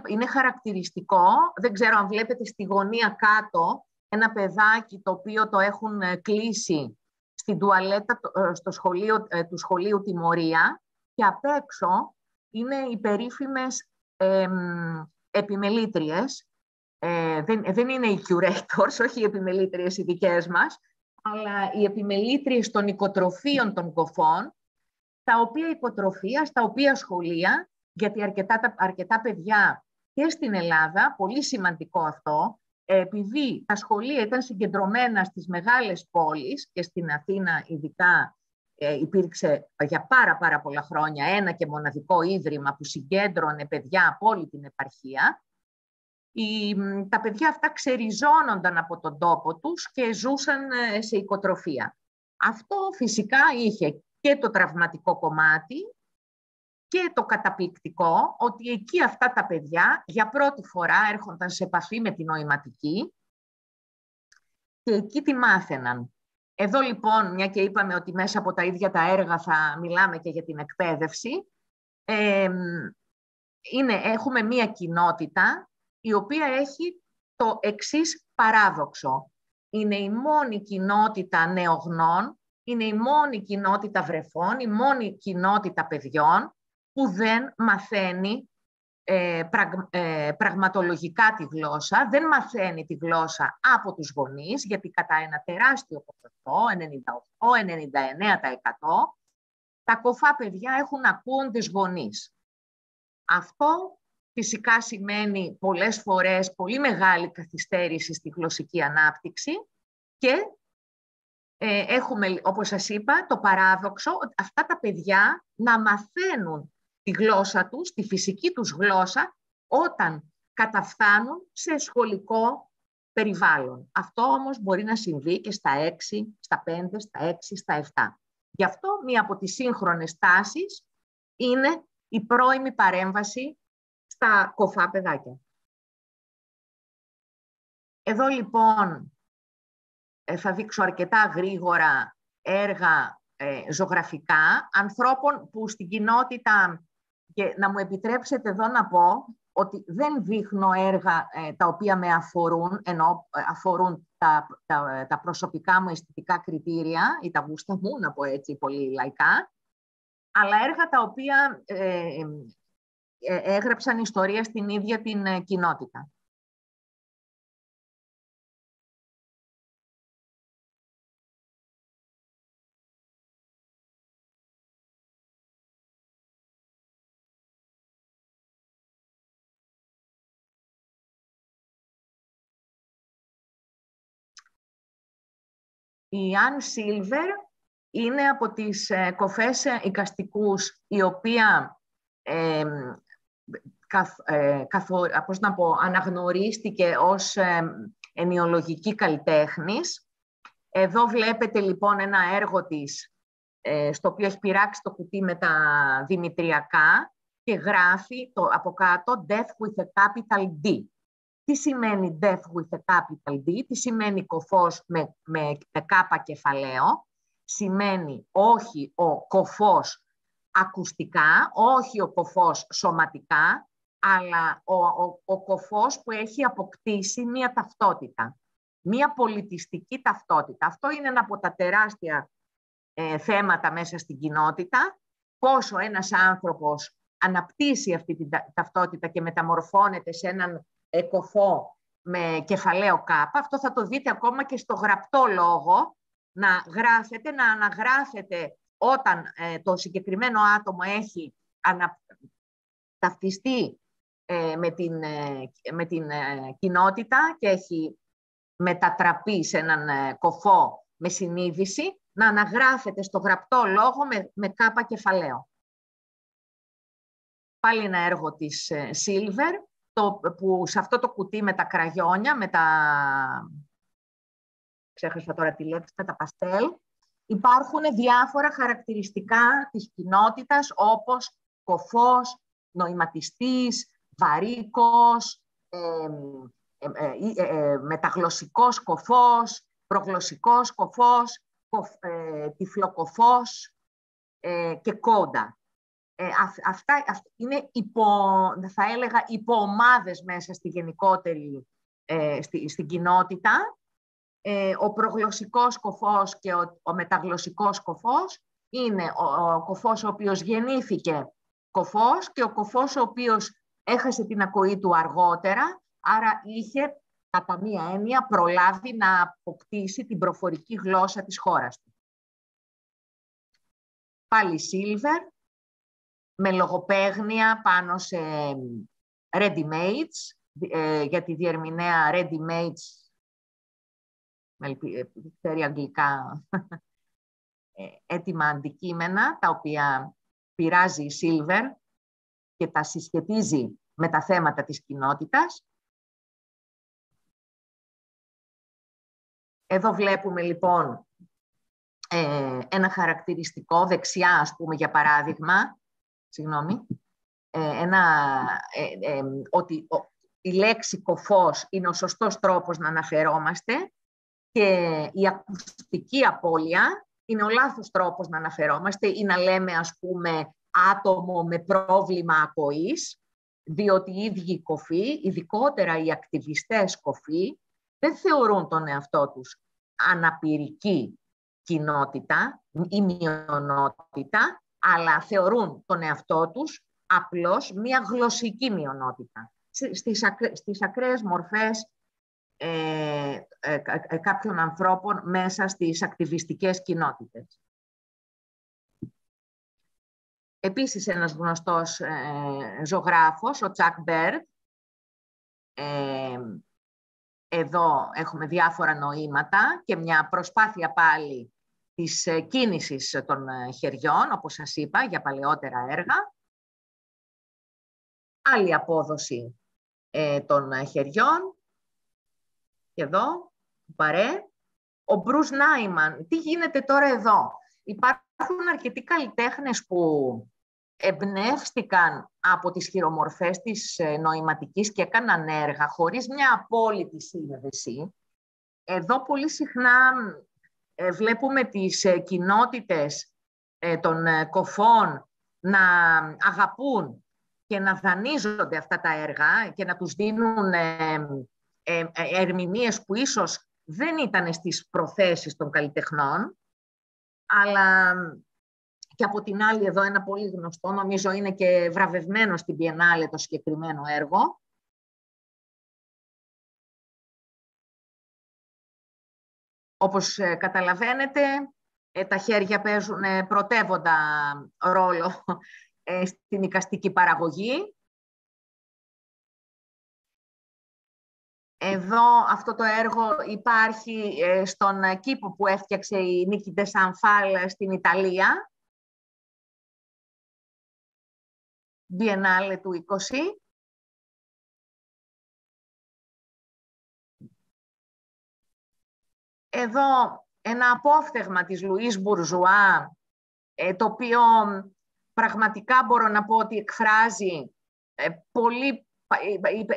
Είναι χαρακτηριστικό, δεν ξέρω αν βλέπετε στη γωνία κάτω, ένα παιδάκι το οποίο το έχουν κλείσει στην τουαλέτα στο σχολείο, του σχολείου Τιμωρία και απ' έξω είναι οι περίφημες επιμελήτριες. Δεν είναι οι curators, όχι οι επιμελήτριες οι δικές μας, αλλά οι επιμελήτριες των οικοτροφίων των κοφών, τα οποία οικοτροφία, στα οποία σχολεία, γιατί αρκετά παιδιά και στην Ελλάδα, πολύ σημαντικό αυτό, επειδή τα σχολεία ήταν συγκεντρωμένα στις μεγάλες πόλεις και στην Αθήνα ειδικά υπήρξε για πάρα πολλά χρόνια ένα και μοναδικό ίδρυμα που συγκέντρωνε παιδιά από όλη την επαρχία, τα παιδιά αυτά ξεριζώνονταν από τον τόπο τους και ζούσαν σε οικοτροφία. Αυτό φυσικά είχε και το τραυματικό κομμάτι και το καταπληκτικό ότι εκεί αυτά τα παιδιά για πρώτη φορά έρχονταν σε επαφή με την νοηματική και εκεί τη μάθαιναν. Εδώ λοιπόν, μια και είπαμε ότι μέσα από τα ίδια τα έργα θα μιλάμε και για την εκπαίδευση, έχουμε μια κοινότητα η οποία έχει το εξής παράδοξο. Είναι η μόνη κοινότητα νεογνών, είναι η μόνη κοινότητα βρεφών, η μόνη κοινότητα παιδιών που δεν μαθαίνει πραγματολογικά τη γλώσσα, δεν μαθαίνει τη γλώσσα από τους γονείς, γιατί κατά ένα τεράστιο ποσοστό, 98-99%, τα κοφά παιδιά έχουν ακούντες γονείς. Αυτό φυσικά σημαίνει πολλές φορές πολύ μεγάλη καθυστέρηση στη γλωσσική ανάπτυξη και έχουμε, όπως σας είπα, το παράδοξο ότι αυτά τα παιδιά να μαθαίνουν τη γλώσσα τους, τη φυσική τους γλώσσα, όταν καταφθάνουν σε σχολικό περιβάλλον. Αυτό όμως μπορεί να συμβεί και στα 6, στα 5, στα 6, στα 7. Γι' αυτό μία από τις σύγχρονες τάσεις είναι η πρώιμη παρέμβαση στα κοφά παιδάκια. Εδώ λοιπόν θα δείξω αρκετά γρήγορα έργα ζωγραφικά ανθρώπων που στην κοινότητα, και να μου επιτρέψετε εδώ να πω ότι δεν δείχνω έργα τα οποία με αφορούν, ενώ αφορούν τα προσωπικά μου αισθητικά κριτήρια ή τα γούστα μου, να πω έτσι πολύ λαϊκά, αλλά έργα τα οποία έγραψαν ιστορία στην ίδια την κοινότητα. Η Ann Silver είναι από τις κοφές εικαστικούς, η οποία αναγνωρίστηκε ως ενοιολογική καλλιτέχνης. Εδώ βλέπετε λοιπόν ένα έργο της, στο οποίο έχει πειράξει το κουτί με τα δημητριακά και γράφει από κάτω «Death with a capital D». Τι σημαίνει death with a capital D, τι σημαίνει κοφός με κάπα κεφαλαίο, σημαίνει όχι ο κοφός ακουστικά, όχι ο κοφός σωματικά, αλλά ο κοφός που έχει αποκτήσει μία ταυτότητα, μία πολιτιστική ταυτότητα. Αυτό είναι ένα από τα τεράστια θέματα μέσα στην κοινότητα, πόσο ένας άνθρωπος αναπτύσσει αυτή την ταυτότητα και μεταμορφώνεται σε έναν κοφό με κεφαλαίο κάπα. Αυτό θα το δείτε ακόμα και στο γραπτό λόγο, να αναγράφετε όταν το συγκεκριμένο άτομο έχει ταυτιστεί με την κοινότητα και έχει μετατραπεί σε έναν κοφό με συνείδηση, να αναγράφετε στο γραπτό λόγο με κάπα κεφαλαίο. Πάλι ένα έργο της Silver, που σε αυτό το κουτί με τα κραγιόνια, ξέχασα τώρα τη λέξη, με τα παστέλ, υπάρχουν διάφορα χαρακτηριστικά της κοινότητας, όπως κοφός, νοηματιστής, βαρύκος, μεταγλωσσικός κοφός, προγλωσσικός κοφός, τυφλοκοφός και κόντα. Αυτά είναι θα έλεγα υποομάδες μέσα στη γενικότερη στην κοινότητα. Ο προγλωσσικός κοφός και ο μεταγλωσσικός κοφός είναι ο κοφός ο οποίος γεννήθηκε κοφός και ο κοφός ο οποίος έχασε την ακοή του αργότερα, άρα είχε κατά μία έννοια προλάβει να αποκτήσει την προφορική γλώσσα της χώρας του. Πάλι Silver, με λογοπαίγνια πάνω σε ready-mates, για τη διερμηνέα ready-mates, ξέρει αγγλικά, έτοιμα αντικείμενα, τα οποία πειράζει η Silver και τα συσχετίζει με τα θέματα της κοινότητας. Εδώ βλέπουμε λοιπόν ένα χαρακτηριστικό, δεξιά ας πούμε για παράδειγμα, ότι η λέξη κοφός είναι ο σωστός τρόπος να αναφερόμαστε και η ακουστική απώλεια είναι ο λάθος τρόπος να αναφερόμαστε ή να λέμε ας πούμε άτομο με πρόβλημα ακοής. διότι οι ίδιοι κωφοί, ειδικότερα οι ακτιβιστές κωφοί, δεν θεωρούν τον εαυτό τους αναπηρική κοινότητα ή μειονότητα, αλλά θεωρούν τον εαυτό τους απλώς μία γλωσσική μειονότητα. Στις ακραίες μορφές κάποιων ανθρώπων μέσα στις ακτιβιστικές κοινότητες. Επίσης, ένας γνωστός ζωγράφος, ο Τσακ Μπέρτ, εδώ έχουμε διάφορα νοήματα και μια προσπάθεια πάλι της κίνησης των χεριών, όπως σας είπα, για παλαιότερα έργα. Άλλη απόδοση των χεριών. Και εδώ, παρέ. Ο Μπρους Νάιμαν. Τι γίνεται τώρα εδώ? Υπάρχουν αρκετοί καλλιτέχνες που εμπνεύστηκαν από τις χειρομορφές της νοηματικής και έκαναν έργα χωρίς μια απόλυτη σύνδεση. Εδώ πολύ συχνά βλέπουμε τις κοινότητες των κωφών να αγαπούν και να δανείζονται αυτά τα έργα και να τους δίνουν ερμηνείες που ίσως δεν ήταν στις προθέσεις των καλλιτεχνών, αλλά και από την άλλη εδώ ένα πολύ γνωστό, νομίζω είναι και βραβευμένο στην Biennale το συγκεκριμένο έργο. Όπως καταλαβαίνετε, τα χέρια παίζουν πρωτεύοντα ρόλο στην εικαστική παραγωγή. Εδώ αυτό το έργο υπάρχει στον κήπο που έφτιαξε η Νίκη Ντε Σανφάλ στην Ιταλία. Biennale του 20. Εδώ ένα απόφθεγμα της Λουίς Μπουρζουά, το οποίο πραγματικά μπορώ να πω ότι εκφράζει πολύ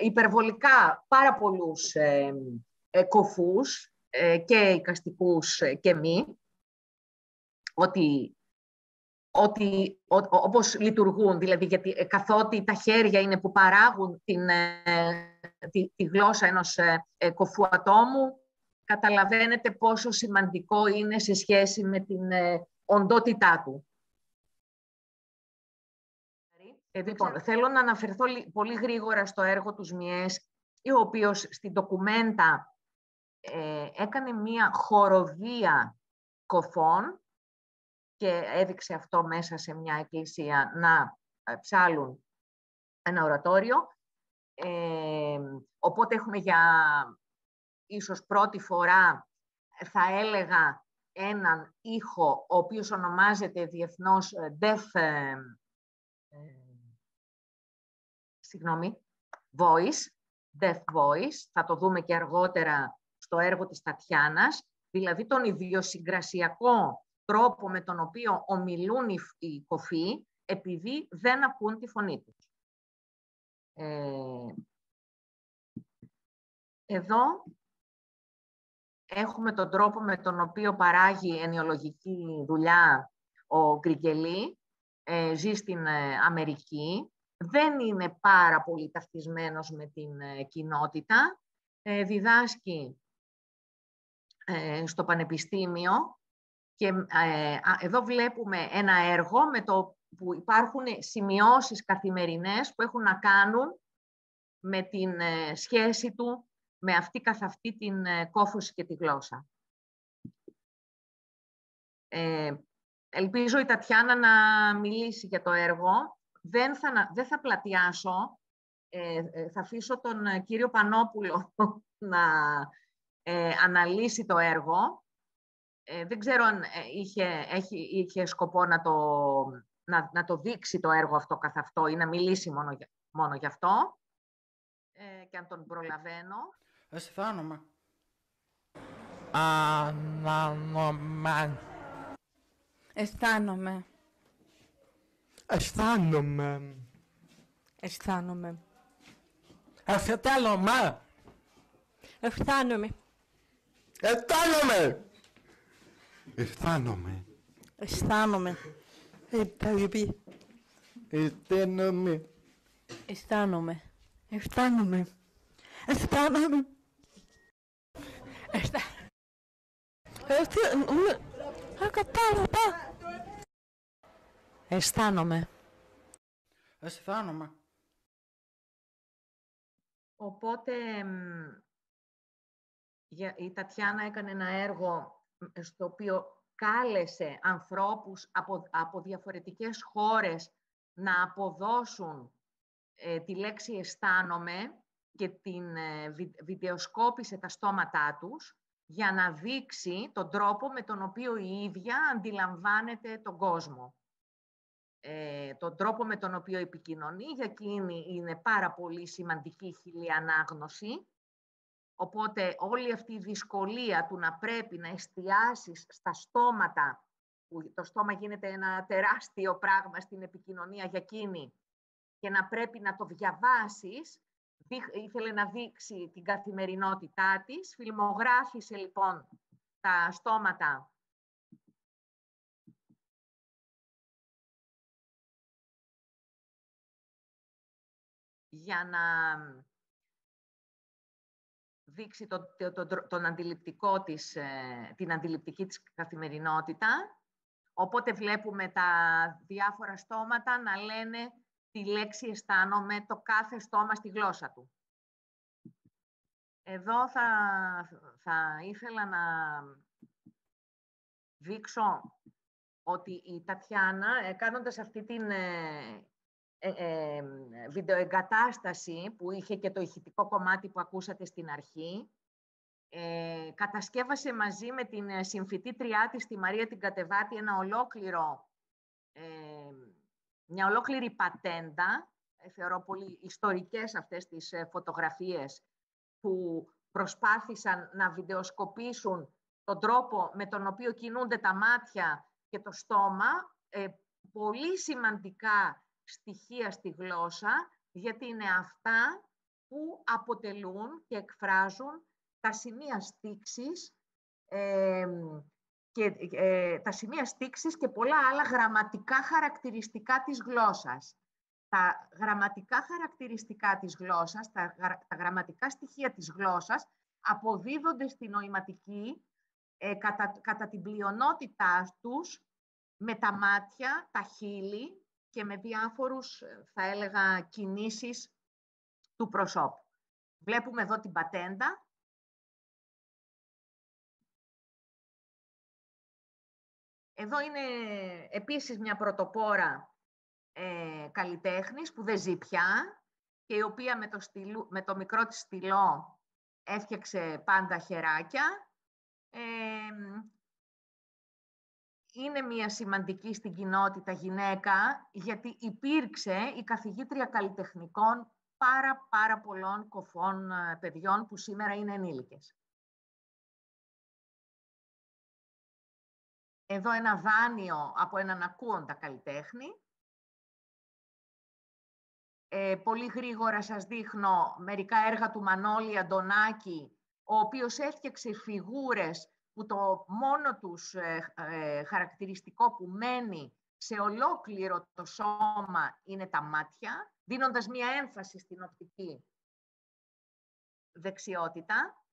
υπερβολικά πάρα πολλούς κωφούς και εικαστικούς και μη, όπως λειτουργούν, δηλαδή γιατί καθότι τα χέρια είναι που παράγουν τη γλώσσα ενός κωφού ατόμου, καταλαβαίνετε πόσο σημαντικό είναι σε σχέση με την οντότητά του. Λοιπόν, θέλω να αναφερθώ πολύ γρήγορα στο έργο του Σμιές, ο οποίος στην ντοκουμέντα έκανε μία χοροδία κωφών και έδειξε αυτό μέσα σε μια εκκλησία να ψάλουν ένα ορατόριο. Οπότε έχουμε για ίσως πρώτη φορά, θα έλεγα, έναν ήχο, ο οποίος ονομάζεται διεθνώς Deaf Voice, θα το δούμε και αργότερα στο έργο της Τατιάνας, δηλαδή τον ιδιοσυγκρασιακό τρόπο με τον οποίο ομιλούν οι κωφοί, επειδή δεν ακούν τη φωνή τους. Εδώ έχουμε τον τρόπο με τον οποίο παράγει ενοιολογική δουλειά ο Γκριγκελή, ζει στην Αμερική, δεν είναι πάρα πολύ ταυτισμένος με την κοινότητα, διδάσκει στο πανεπιστήμιο και εδώ βλέπουμε ένα έργο με το που υπάρχουν σημειώσεις καθημερινές που έχουν να κάνουν με την σχέση του με αυτή καθ' αυτή την κόφωση και τη γλώσσα. Ελπίζω η Τατιάνα να μιλήσει για το έργο. Δεν θα πλατιάσω. Θα αφήσω τον κύριο Πανόπουλο να αναλύσει το έργο. Δεν ξέρω αν είχε σκοπό να το δείξει το έργο αυτό καθ' αυτό ή να μιλήσει μόνο γι' αυτό. Και αν τον προλαβαίνω. Αισθάνομαι. Αισθάνομαι. Αισθάνομαι. Αισθάνομαι. Αισθάνομαι. Αισθάνομαι. Αισθάνομαι. Αισθάνομαι. Αισθάνομαι. Αισθάνομαι. Αισθάνομαι. Αισθάνομαι. Αισθάνομαι. Αισθάνομαι. Αισθάνομαι. Οπότε η Τατιάνα έκανε ένα έργο στο οποίο κάλεσε ανθρώπους από διαφορετικές χώρες να αποδώσουν τη λέξη αισθάνομαι και την βιντεοσκόπησε τα στόματά τους για να δείξει τον τρόπο με τον οποίο η ίδια αντιλαμβάνεται τον κόσμο. Τον τρόπο με τον οποίο επικοινωνεί, για εκείνη είναι πάρα πολύ σημαντική χιλή ανάγνωση. Οπότε όλη αυτή η δυσκολία του να πρέπει να εστιάσεις στα στόματα, που το στόμα γίνεται ένα τεράστιο πράγμα στην επικοινωνία για εκείνη, και να πρέπει να το διαβάσεις, ήθελε να δείξει την καθημερινότητά της, φιλμογράφησε λοιπόν τα στόματα για να δείξει τον αντιληπτικό της, την αντιληπτική της καθημερινότητα. Οπότε βλέπουμε τα διάφορα στόματα να λένε τη λέξη αισθάνομαι, το κάθε στόμα στη γλώσσα του. Εδώ θα ήθελα να δείξω ότι η Τατιάνα, κάνοντας αυτή την βιντεοεγκατάσταση που είχε και το ηχητικό κομμάτι που ακούσατε στην αρχή, κατασκεύασε μαζί με την συμφοιτήτριά της, τη Μαρία την Κατεβάτη, μια ολόκληρη πατέντα. Θεωρώ πολύ ιστορικές αυτές τις φωτογραφίες που προσπάθησαν να βιντεοσκοπήσουν τον τρόπο με τον οποίο κινούνται τα μάτια και το στόμα. Πολύ σημαντικά στοιχεία στη γλώσσα, γιατί είναι αυτά που αποτελούν και εκφράζουν τα σημεία στίξης και πολλά άλλα γραμματικά χαρακτηριστικά της γλώσσας. Τα γραμματικά χαρακτηριστικά της γλώσσας, τα γραμματικά στοιχεία της γλώσσας αποδίδονται στη νοηματική κατά την πλειονότητά τους με τα μάτια, τα χείλη και με διάφορους, θα έλεγα, κινήσεις του προσώπου. Βλέπουμε εδώ την πατέντα. Εδώ είναι επίσης μια πρωτοπόρα καλλιτέχνης που δεν ζει πια και η οποία με το μικρό της στυλό έφτιαξε πάντα χεράκια. Είναι μια σημαντική στην κοινότητα γυναίκα, γιατί υπήρξε η καθηγήτρια καλλιτεχνικών πάρα πολλών κοφών παιδιών που σήμερα είναι ενήλικες. Εδώ ένα δάνειο από έναν ακούοντα καλλιτέχνη. Πολύ γρήγορα σας δείχνω μερικά έργα του Μανώλη Αντωνάκη, ο οποίος έφτιαξε φιγούρες που το μόνο τους χαρακτηριστικό που μένει σε ολόκληρο το σώμα είναι τα μάτια, δίνοντας μία έμφαση στην οπτική δεξιότητα.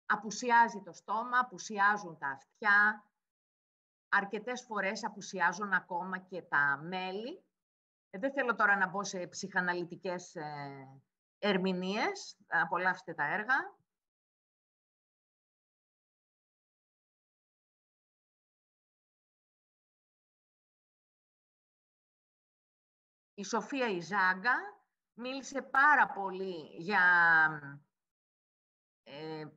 Απουσιάζει το στόμα, απουσιάζουν τα αυτιά, αρκετές φορές απουσιάζουν ακόμα και τα μέλη. Δεν θέλω τώρα να μπω σε ψυχαναλυτικές ερμηνείες, απολαύστε τα έργα. Η Σοφία Ιζάγκα μίλησε πάρα πολύ για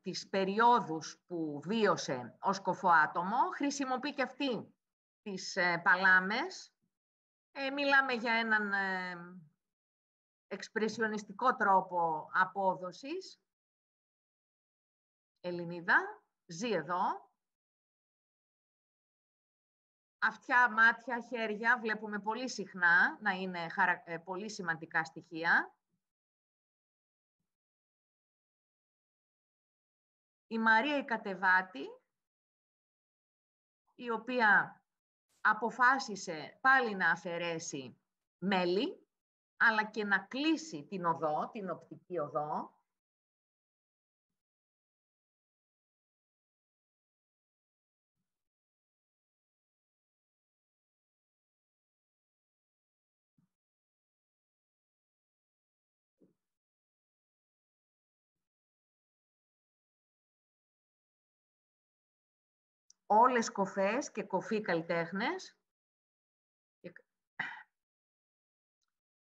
τις περιόδους που βίωσε ως κοφοάτομο. Χρησιμοποιεί και αυτή τις παλάμες. Μιλάμε για έναν εξπρεσιονιστικό τρόπο απόδοσης. Ελληνίδα, ζει εδώ. Αυτιά, μάτια, χέρια βλέπουμε πολύ συχνά να είναι πολύ σημαντικά στοιχεία. Η Μαρία η Κατεβάτη, η οποία αποφάσισε πάλι να αφαιρέσει μέλη αλλά και να κλείσει την οδό, την οπτική οδό. Όλες κοφές και κοφοί καλλιτέχνες.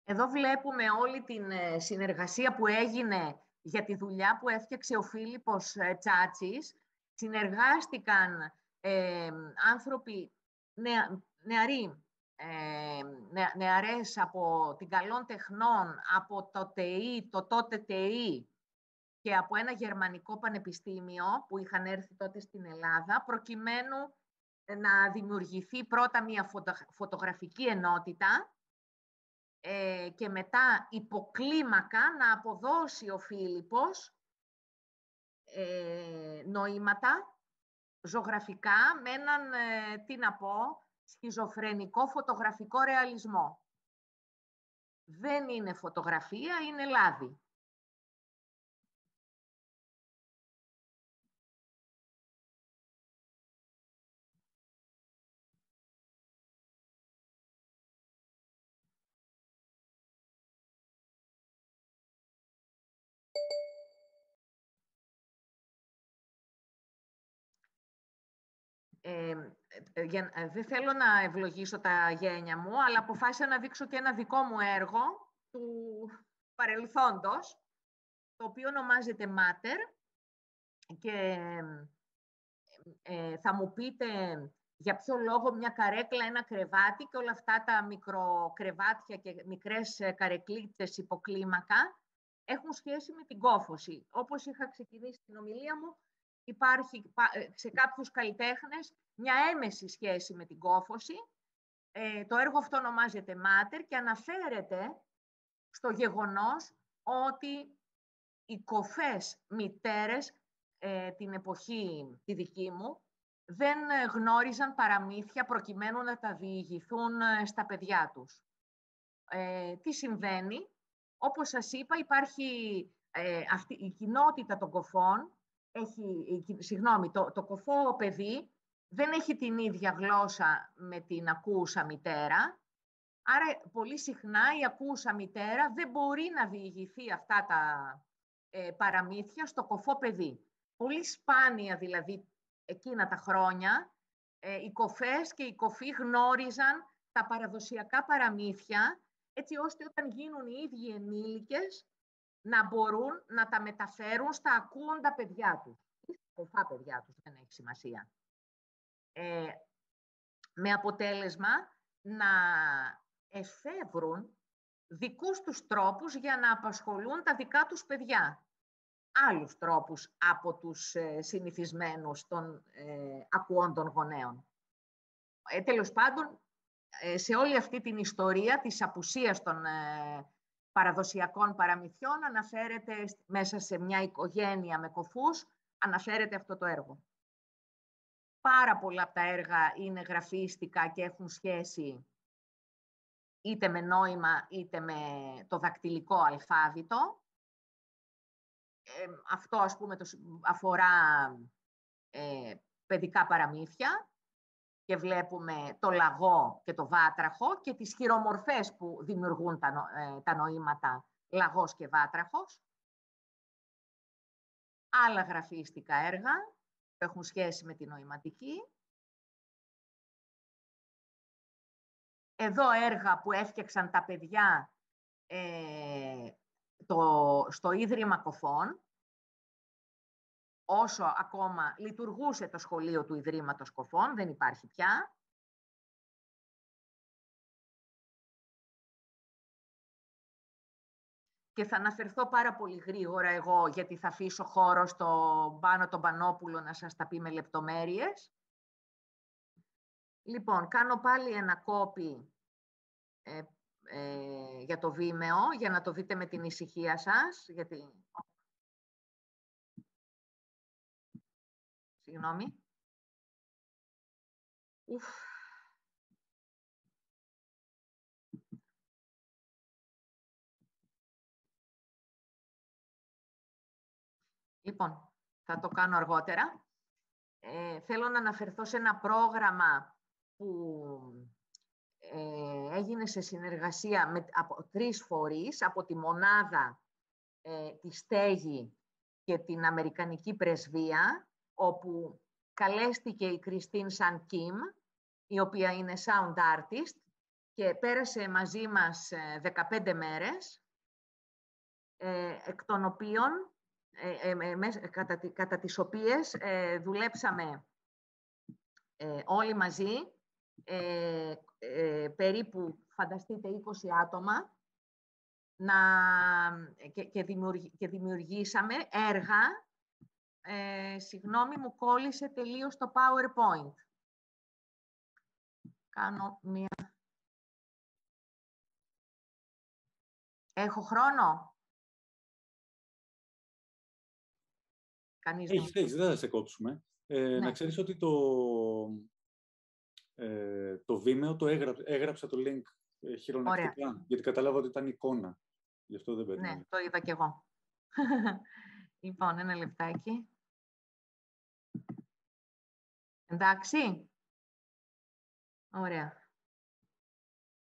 Εδώ βλέπουμε όλη την συνεργασία που έγινε για τη δουλειά που έφτιαξε ο Φίλιππος Τσάτσης. Συνεργάστηκαν άνθρωποι νεαροί, νεαρές από την Καλών Τεχνών, από το ΤΕΗ, το τότε ΤΕΗ και από ένα γερμανικό πανεπιστήμιο που είχαν έρθει τότε στην Ελλάδα, προκειμένου να δημιουργηθεί πρώτα μια φωτογραφική ενότητα και μετά υποκλίμακα να αποδώσει ο Φίλιππος νοήματα ζωγραφικά με έναν, τι να πω, σχιζοφρενικό φωτογραφικό ρεαλισμό. Δεν είναι φωτογραφία, είναι λάδι. Δεν θέλω να ευλογήσω τα γένια μου, αλλά αποφάσισα να δείξω και ένα δικό μου έργο του παρελθόντος, το οποίο ονομάζεται Matter και θα μου πείτε για ποιο λόγο μια καρέκλα, ένα κρεβάτι και όλα αυτά τα μικροκρεβάτια και μικρές καρεκλίτσες υποκλίμακα έχουν σχέση με την κόφωση. Όπως είχα ξεκινήσει την ομιλία μου, υπάρχει σε κάποιους καλλιτέχνες μια έμεση σχέση με την κόφωση. Το έργο αυτό ονομάζεται Matter και αναφέρεται στο γεγονός ότι οι κοφές μητέρες την εποχή τη δική μου δεν γνώριζαν παραμύθια προκειμένου να τα διηγηθούν στα παιδιά τους. Τι συμβαίνει? Όπως σας είπα, υπάρχει αυτή η κοινότητα των κοφών. Το κοφό παιδί δεν έχει την ίδια γλώσσα με την ακούσα μητέρα. Άρα, πολύ συχνά η ακούσα μητέρα δεν μπορεί να διηγηθεί αυτά τα παραμύθια στο κοφό παιδί. Πολύ σπάνια, δηλαδή, εκείνα τα χρόνια, οι κοφές και οι κοφοί γνώριζαν τα παραδοσιακά παραμύθια, έτσι ώστε όταν γίνουν οι ίδιοι ενήλικες, να μπορούν να τα μεταφέρουν στα ακούοντα παιδιά τους. Ή στα κοφά παιδιά τους, δεν έχει σημασία. Με αποτέλεσμα να εφεύρουν δικούς τους τρόπους για να απασχολούν τα δικά τους παιδιά. Άλλους τρόπους από τους συνηθισμένους των ακουόντων γονέων. Τέλος πάντων, σε όλη αυτή την ιστορία της απουσίας των παραδοσιακών παραμυθιών αναφέρεται μέσα σε μια οικογένεια με κοφούς, αναφέρεται αυτό το έργο. Πάρα πολλά από τα έργα είναι γραφίστικα και έχουν σχέση είτε με νόημα είτε με το δακτυλικό αλφάβητο. Αυτό, ας πούμε, αφορά παιδικά παραμύθια και βλέπουμε το λαγό και το βάτραχο και τις χειρομορφές που δημιουργούν τα νοήματα λαγός και βάτραχος. Άλλα γραφίστικα έργα που έχουν σχέση με τη νοηματική. Εδώ έργα που έφτιαξαν τα παιδιά στο Ίδρυμα Κοφών, όσο ακόμα λειτουργούσε το σχολείο του Ιδρύματος Κοφών, δεν υπάρχει πια. Και θα αναφερθώ πάρα πολύ γρήγορα εγώ, γιατί θα αφήσω χώρο στον Πάνο τον Πανόπουλο να σας τα πει με λεπτομέρειες. Λοιπόν, κάνω πάλι ένα copy για το Vimeo, για να το δείτε με την ησυχία σας. Γιατί... Συγγνώμη. Λοιπόν, θα το κάνω αργότερα. Θέλω να αναφερθώ σε ένα πρόγραμμα που έγινε σε συνεργασία από 3 φορείς, από τη Μονάδα, τη Στέγη και την Αμερικανική Πρεσβεία, όπου καλέστηκε η Κριστίν Σαν Κιμ, η οποία είναι sound artist, και πέρασε μαζί μας 15 μέρες, εκ των οποίων, κατά τις οποίες δουλέψαμε όλοι μαζί, περίπου, φανταστείτε, 20 άτομα, και δημιουργήσαμε έργα. Συγγνώμη, μου κόλλησε τελείως το PowerPoint. Κάνω μία... Έχω χρόνο? Κανείς Έχεις, δεν θα σε κόψουμε. Ναι. Να ξέρεις ότι το Vimeo το έγραψα το link χειρονακτικά, ωραία, γιατί κατάλαβα ότι ήταν εικόνα. Γι' αυτό δεν περνάει. Ναι, το είδα κι εγώ. Λοιπόν, ένα λεπτάκι. Εντάξει. Ωραία.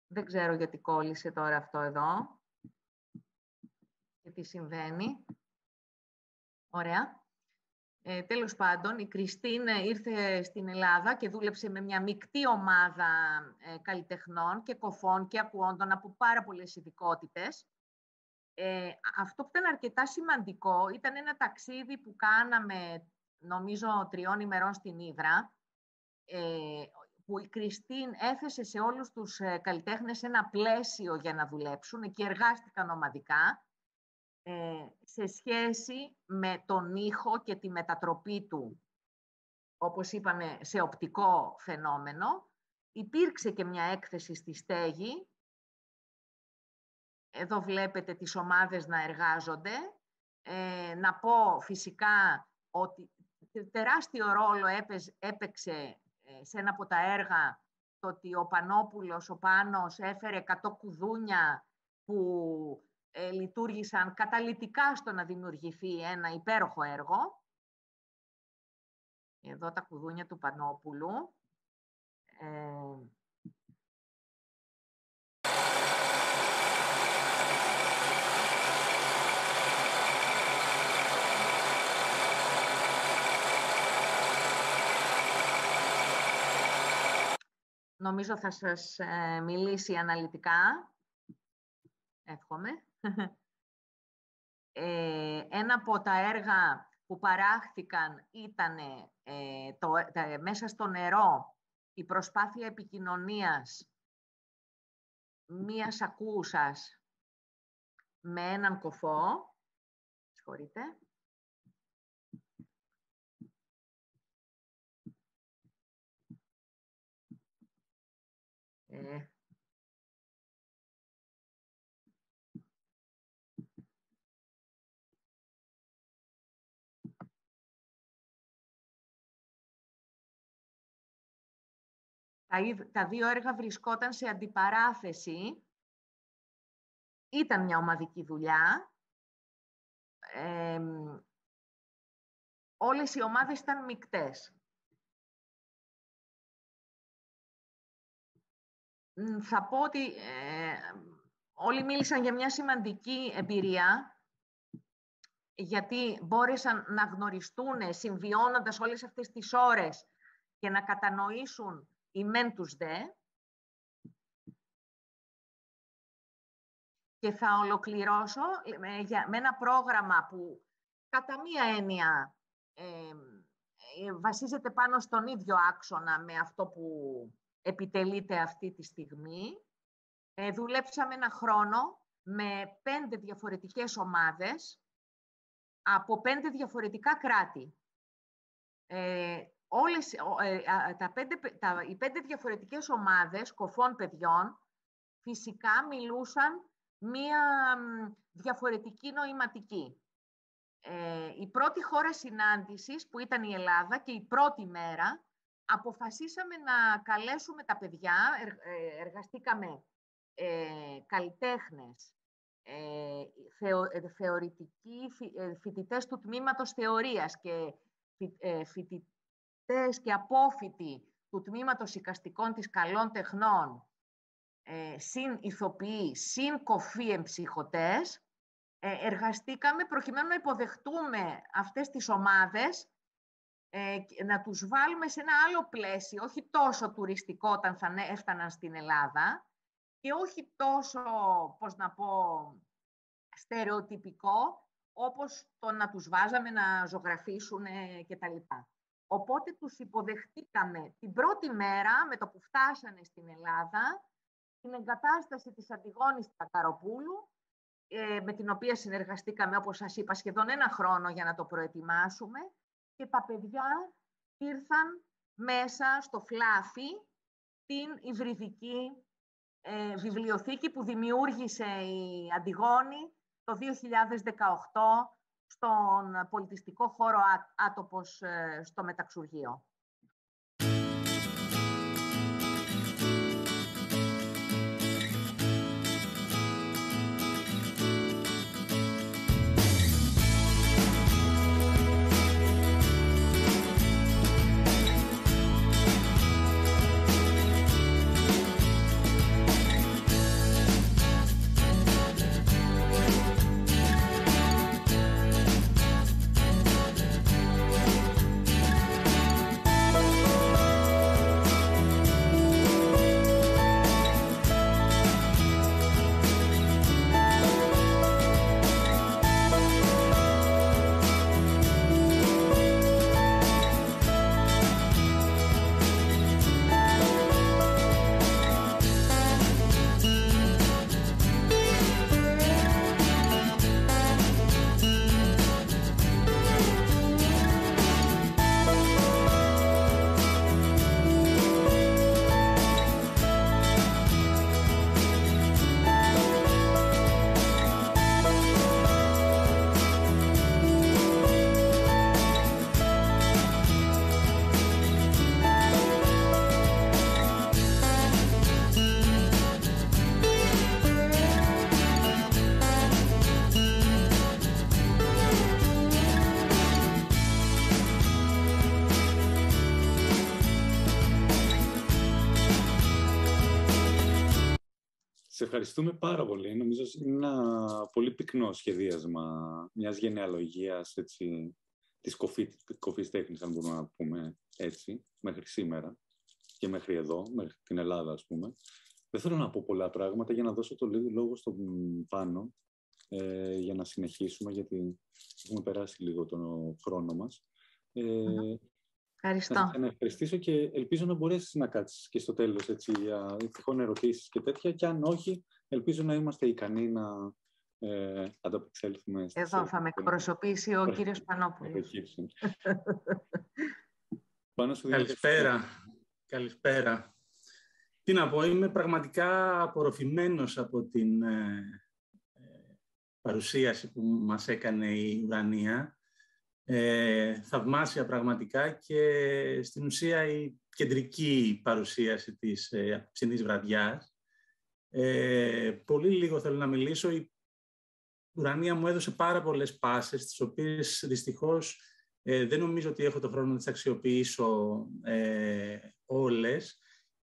Δεν ξέρω γιατί κόλλησε τώρα αυτό εδώ. Και τι συμβαίνει. Ωραία. Τέλος πάντων, η Κριστίν ήρθε στην Ελλάδα και δούλεψε με μια μεικτή ομάδα καλλιτεχνών και κοφών και ακουόντων από πάρα πολλές ειδικότητες. Αυτό που ήταν αρκετά σημαντικό ήταν ένα ταξίδι που κάναμε, νομίζω, 3 ημερών στην Ύδρα, που η Κριστίν έθεσε σε όλους τους καλλιτέχνες ένα πλαίσιο για να δουλέψουν. Εκεί εργάστηκαν ομαδικά, σε σχέση με τον ήχο και τη μετατροπή του, όπως είπαμε, σε οπτικό φαινόμενο. Υπήρξε και μια έκθεση στη Στέγη. Εδώ βλέπετε τις ομάδες να εργάζονται. Να πω φυσικά ότι τεράστιο ρόλο έπαιξε σε ένα από τα έργα το ότι ο Πανόπουλος, ο Πάνος, έφερε 100 κουδούνια που λειτουργήσαν καταλυτικά στο να δημιουργηθεί ένα υπέροχο έργο. Εδώ τα κουδούνια του Πανόπουλου. Νομίζω θα σας μιλήσει αναλυτικά. Εύχομαι. Ένα από τα έργα που παράχθηκαν ήταν μέσα στο νερό η προσπάθεια επικοινωνίας μίας ακούσας με έναν κοφό. Συγχωρείτε. Τα 2 έργα βρισκόταν σε αντιπαράθεση. Ήταν μια ομαδική δουλειά. Όλες οι ομάδες ήταν μεικτές. Θα πω ότι όλοι μίλησαν για μια σημαντική εμπειρία, γιατί μπόρεσαν να γνωριστούν συμβιώνοντας όλες αυτές τις ώρες και να κατανοήσουν οι μεν τους δε. Και θα ολοκληρώσω με ένα πρόγραμμα που κατά μία έννοια βασίζεται πάνω στον ίδιο άξονα με αυτό που επιτελείται αυτή τη στιγμή. Δουλέψαμε 1 χρόνο με 5 διαφορετικές ομάδες από 5 διαφορετικά κράτη. Οι 5 διαφορετικές ομάδες κοφών παιδιών φυσικά μιλούσαν μία διαφορετική νοηματική. Η πρώτη χώρα συνάντησης, που ήταν η Ελλάδα, και η πρώτη μέρα αποφασίσαμε να καλέσουμε τα παιδιά. Εργαστήκαμε καλλιτέχνες φοιτητές του τμήματος θεωρίας και φοιτητές και απόφοιτοι του τμήματος εικαστικών της καλών τεχνών, συν ηθοποιοί, συν κοφοί εμψυχωτές, εργαστήκαμε προκειμένου να υποδεχτούμε αυτές τις ομάδες, να τους βάλουμε σε ένα άλλο πλαίσιο, όχι τόσο τουριστικό όταν θα έφταναν στην Ελλάδα και όχι τόσο, πώς να πω, στερεοτυπικό, όπως το να τους βάζαμε να ζωγραφίσουν κτλ. Οπότε τους υποδεχτήκαμε την πρώτη μέρα, με το που φτάσανε στην Ελλάδα, την εγκατάσταση της Αντιγόνης Τακαροπούλου, με την οποία συνεργαστήκαμε, όπως σας είπα, σχεδόν 1 χρόνο για να το προετοιμάσουμε, και τα παιδιά ήρθαν μέσα στο Φλάφι, την υβριδική βιβλιοθήκη που δημιούργησε η Αντιγόνη το 2018 στον πολιτιστικό χώρο Άτοπος στο Μεταξουργείο. Σε ευχαριστούμε πάρα πολύ. Νομίζω είναι ένα πολύ πυκνό σχεδίασμα μιας γενεαλογίας της κοφής τέχνης, αν μπορούμε να πούμε έτσι, μέχρι σήμερα και μέχρι εδώ, μέχρι την Ελλάδα, ας πούμε. Δεν θέλω να πω πολλά πράγματα για να δώσω το λόγο στον Πάνο για να συνεχίσουμε, γιατί έχουμε περάσει λίγο τον χρόνο μας. Ευχαριστώ. Να ευχαριστήσω και ελπίζω να μπορέσεις να κάτσεις και στο τέλος έτσι, για τυχόν ερωτήσεις και τέτοια, και αν όχι, ελπίζω να είμαστε ικανοί να ανταπεξέλθουμε. Εδώ θα με εκπροσωπήσει ο κύριος Πανόπουλος. Καλησπέρα. Τι να πω, είμαι πραγματικά απορροφημένος από την παρουσίαση που μας έκανε η Ουρανία. Θαυμάσια πραγματικά, και στην ουσία η κεντρική παρουσίαση της απόψινής βραδιάς. Πολύ λίγο θέλω να μιλήσω. Η Ουρανία μου έδωσε πάρα πολλές πάσες, τις οποίες δυστυχώς δεν νομίζω ότι έχω το χρόνο να τις αξιοποιήσω όλες.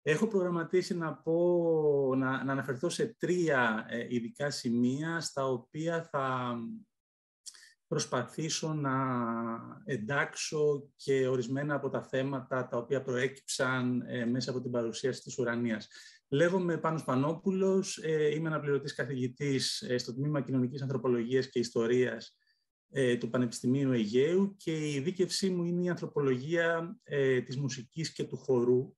Έχω προγραμματίσει να αναφερθώ σε 3 ειδικά σημεία, στα οποία θα προσπαθήσω να εντάξω και ορισμένα από τα θέματα τα οποία προέκυψαν μέσα από την παρουσίαση της Ουρανίας. Λέγομαι Πάνος Πανόπουλος, είμαι αναπληρωτής καθηγητής στο Τμήμα Κοινωνικής Ανθρωπολογίας και Ιστορίας του Πανεπιστημίου Αιγαίου, και η ειδίκευσή μου είναι η ανθρωπολογία της μουσικής και του χορού,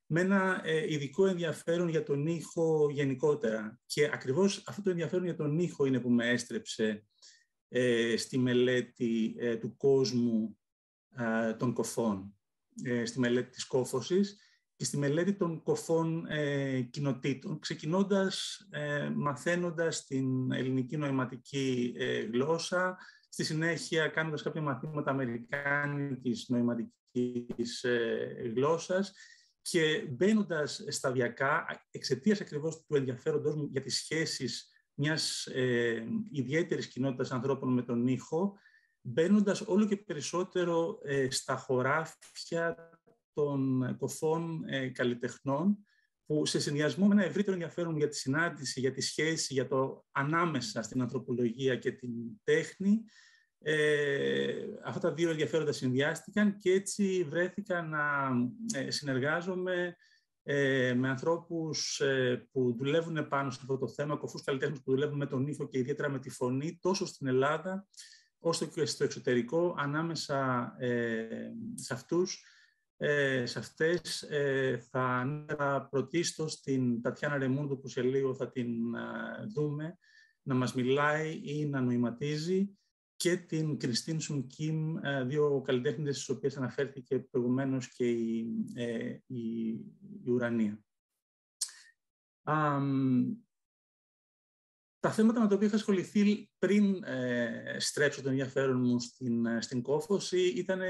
με ένα ειδικό ενδιαφέρον για τον ήχο γενικότερα. Και ακριβώς αυτό το ενδιαφέρον για τον ήχο είναι που με έστρεψε στη μελέτη του κόσμου των κοφών, στη μελέτη της κόφωσης και στη μελέτη των κοφών κοινοτήτων, ξεκινώντας μαθαίνοντας την ελληνική νοηματική γλώσσα, στη συνέχεια κάνοντας κάποια μαθήματα αμερικάνικης νοηματικής γλώσσας, και μπαίνοντας σταδιακά, εξαιτίας ακριβώς του ενδιαφέροντος μου για τις σχέσεις μιας ιδιαίτερης κοινότητας ανθρώπων με τον ήχο, μπαίνοντας όλο και περισσότερο στα χωράφια των κοφών καλλιτεχνών, που σε συνδυασμό με ένα ευρύτερο ενδιαφέρον για τη συνάντηση, για τη σχέση, για το ανάμεσα στην ανθρωπολογία και την τέχνη, αυτά τα δύο ενδιαφέροντα συνδυάστηκαν και έτσι βρέθηκα να συνεργάζομαι με ανθρώπους που δουλεύουν πάνω σε αυτό το θέμα, κοφούς καλλιτέχνες που δουλεύουν με τον ήχο και ιδιαίτερα με τη φωνή, τόσο στην Ελλάδα όσο και στο εξωτερικό. Ανάμεσα σε αυτούς, σε αυτές, θα ανέφερα πρωτίστως την Τατιάνα Ρεμούντου, που σε λίγο θα την δούμε να μας μιλάει ή να νοηματίζει, και την Κριστίν Σουν Κιμ, δύο καλλιτέχνες στις οποίες αναφέρθηκε προηγουμένως και η Ουρανία. Τα θέματα με τα οποία είχα ασχοληθεί πριν στρέψω τον ενδιαφέρον μου στην κόφωση ήταν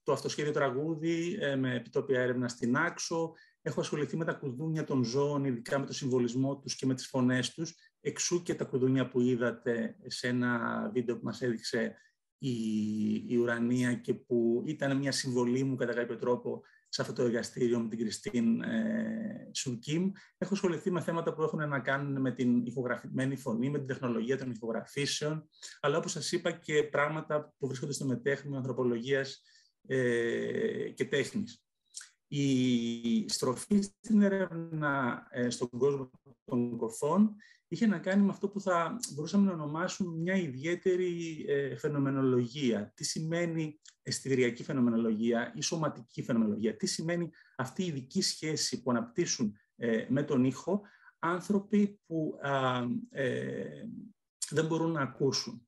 το αυτοσχέδιο τραγούδι με επιτόπια έρευνα στην Άξο. Έχω ασχοληθεί με τα κουδούνια των ζώων, ειδικά με το συμβολισμό τους και με τις φωνές τους. Εξού και τα κουδούνια που είδατε σε ένα βίντεο που μας έδειξε η Ουρανία και που ήταν μια συμβολή μου κατά κάποιο τρόπο σε αυτό το εργαστήριο με την Κριστίν Σουν Κιμ. Έχω ασχοληθεί με θέματα που έχουν να κάνουν με την ηχογραφημένη φωνή, με την τεχνολογία των ηχογραφήσεων, αλλά όπως σας είπα και πράγματα που βρίσκονται στο μετέχνιο ανθρωπολογίας και τέχνης. Η στροφή στην έρευνα στον κόσμο των κοφών είχε να κάνει με αυτό που θα μπορούσαμε να ονομάσουμε μια ιδιαίτερη φαινομενολογία. Τι σημαίνει αισθητηριακή φαινομενολογία ή σωματική φαινομενολογία? Τι σημαίνει αυτή η ειδική σχέση που αναπτύσσουν με τον ήχο άνθρωποι που δεν μπορούν να ακούσουν?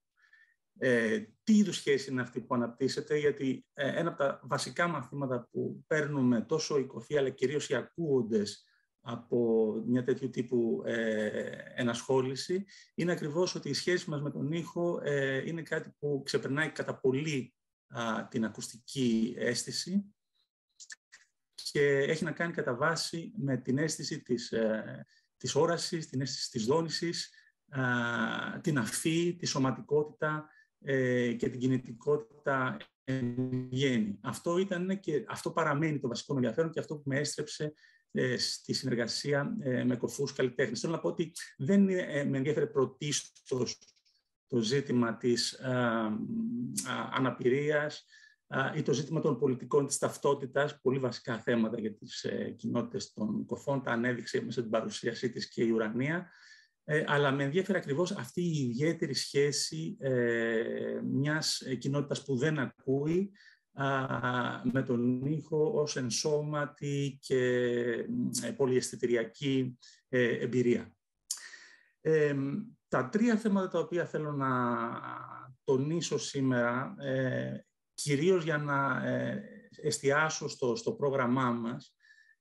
Τι είδους σχέση είναι αυτή που αναπτύσσεται? Γιατί ένα από τα βασικά μαθήματα που παίρνουμε τόσο οι κοφοί αλλά κυρίως οι ακούοντες από μια τέτοιου τύπου ενασχόληση είναι ακριβώς ότι η σχέση μας με τον ήχο είναι κάτι που ξεπερνάει κατά πολύ την ακουστική αίσθηση και έχει να κάνει κατά βάση με την αίσθηση της όρασης, την αίσθηση της δόνησης, την αφή, τη σωματικότητα και την κινητικότητα εν γέννη. Αυτό ήταν και αυτό παραμένει το βασικό με ενδιαφέρον και αυτό που με έστρεψε στη συνεργασία με κοφούς καλλιτέχνες. Θέλω να πω ότι δεν με ενδιαφέρει πρωτίστως το ζήτημα της αναπηρίας ή το ζήτημα των πολιτικών της ταυτότητας, πολύ βασικά θέματα για τις κοινότητες των κοφών, τα ανέδειξε μέσα στην παρουσίασή της και η Ουρανία, αλλά με ενδιαφέρει ακριβώς αυτή η ιδιαίτερη σχέση μιας κοινότητας που δεν ακούει με τον ήχο ως ενσώματη και πολυαισθητηριακή εμπειρία. Τα τρία θέματα τα οποία θέλω να τονίσω σήμερα, κυρίως για να εστιάσω στο πρόγραμμά μας,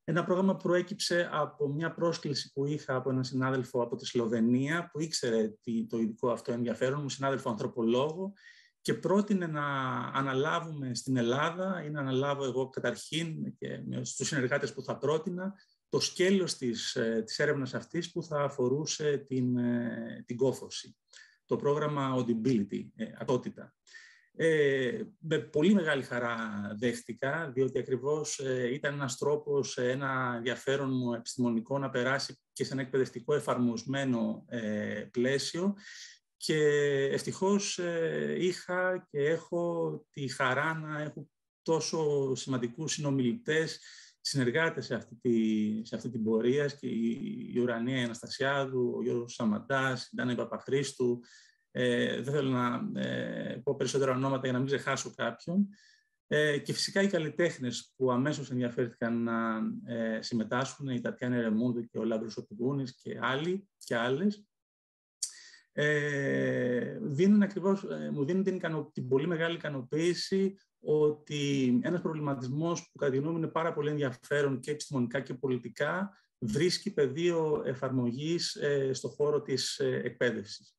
ένα πρόγραμμα που προέκυψε από μια πρόσκληση που είχα από έναν συνάδελφο από τη Σλοβενία που ήξερε το ειδικό αυτό ενδιαφέρον μου, συνάδελφο ανθρωπολόγο, και πρότεινε να αναλάβουμε στην Ελλάδα ή να αναλάβω εγώ καταρχήν και στους συνεργάτες που θα πρότεινα το σκέλος της έρευνας αυτής που θα αφορούσε την κόφωση, το πρόγραμμα Audibility, ακότητα. Με πολύ μεγάλη χαρά δέχτηκα, διότι ακριβώς ήταν ένας τρόπος, ένα ενδιαφέρον μου επιστημονικό να περάσει και σε ένα εκπαιδευτικό εφαρμοσμένο πλαίσιο. Και ευτυχώς είχα και έχω τη χαρά να έχω τόσο σημαντικούς συνομιλητές, συνεργάτες σε αυτή την πορεία, και η Ουρανία Αναστασιάδου, ο Γιώργος Σαματάς, η Ντάνα Παπαχρήστου. Δεν θέλω να πω περισσότερα ονόματα για να μην ξεχάσω κάποιον. Και φυσικά οι καλλιτέχνες που αμέσως ενδιαφέρθηκαν να συμμετάσχουν, η Τατιάνα Ρεμούντου και ο Λάμπρος Οπηγούνης και άλλοι και άλλες. Μου δίνουν την πολύ μεγάλη ικανοποίηση ότι ένας προβληματισμός που κατά τη γνώμη μου είναι πάρα πολύ ενδιαφέρον και επιστημονικά και πολιτικά βρίσκει πεδίο εφαρμογής στον χώρο της εκπαίδευσης.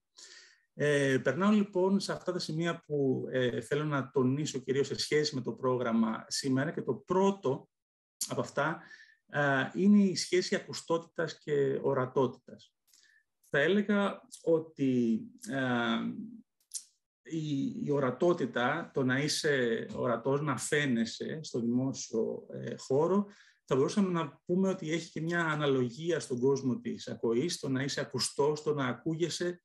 Περνάω λοιπόν σε αυτά τα σημεία που θέλω να τονίσω κυρίως σε σχέση με το πρόγραμμα σήμερα, και το πρώτο από αυτά είναι η σχέση ακουστότητας και ορατότητας. Θα έλεγα ότι η ορατότητα, το να είσαι ορατός, να φαίνεσαι στο δημόσιο χώρο, θα μπορούσαμε να πούμε ότι έχει και μια αναλογία στον κόσμο της ακοής, το να είσαι ακουστός, το να ακούγεσαι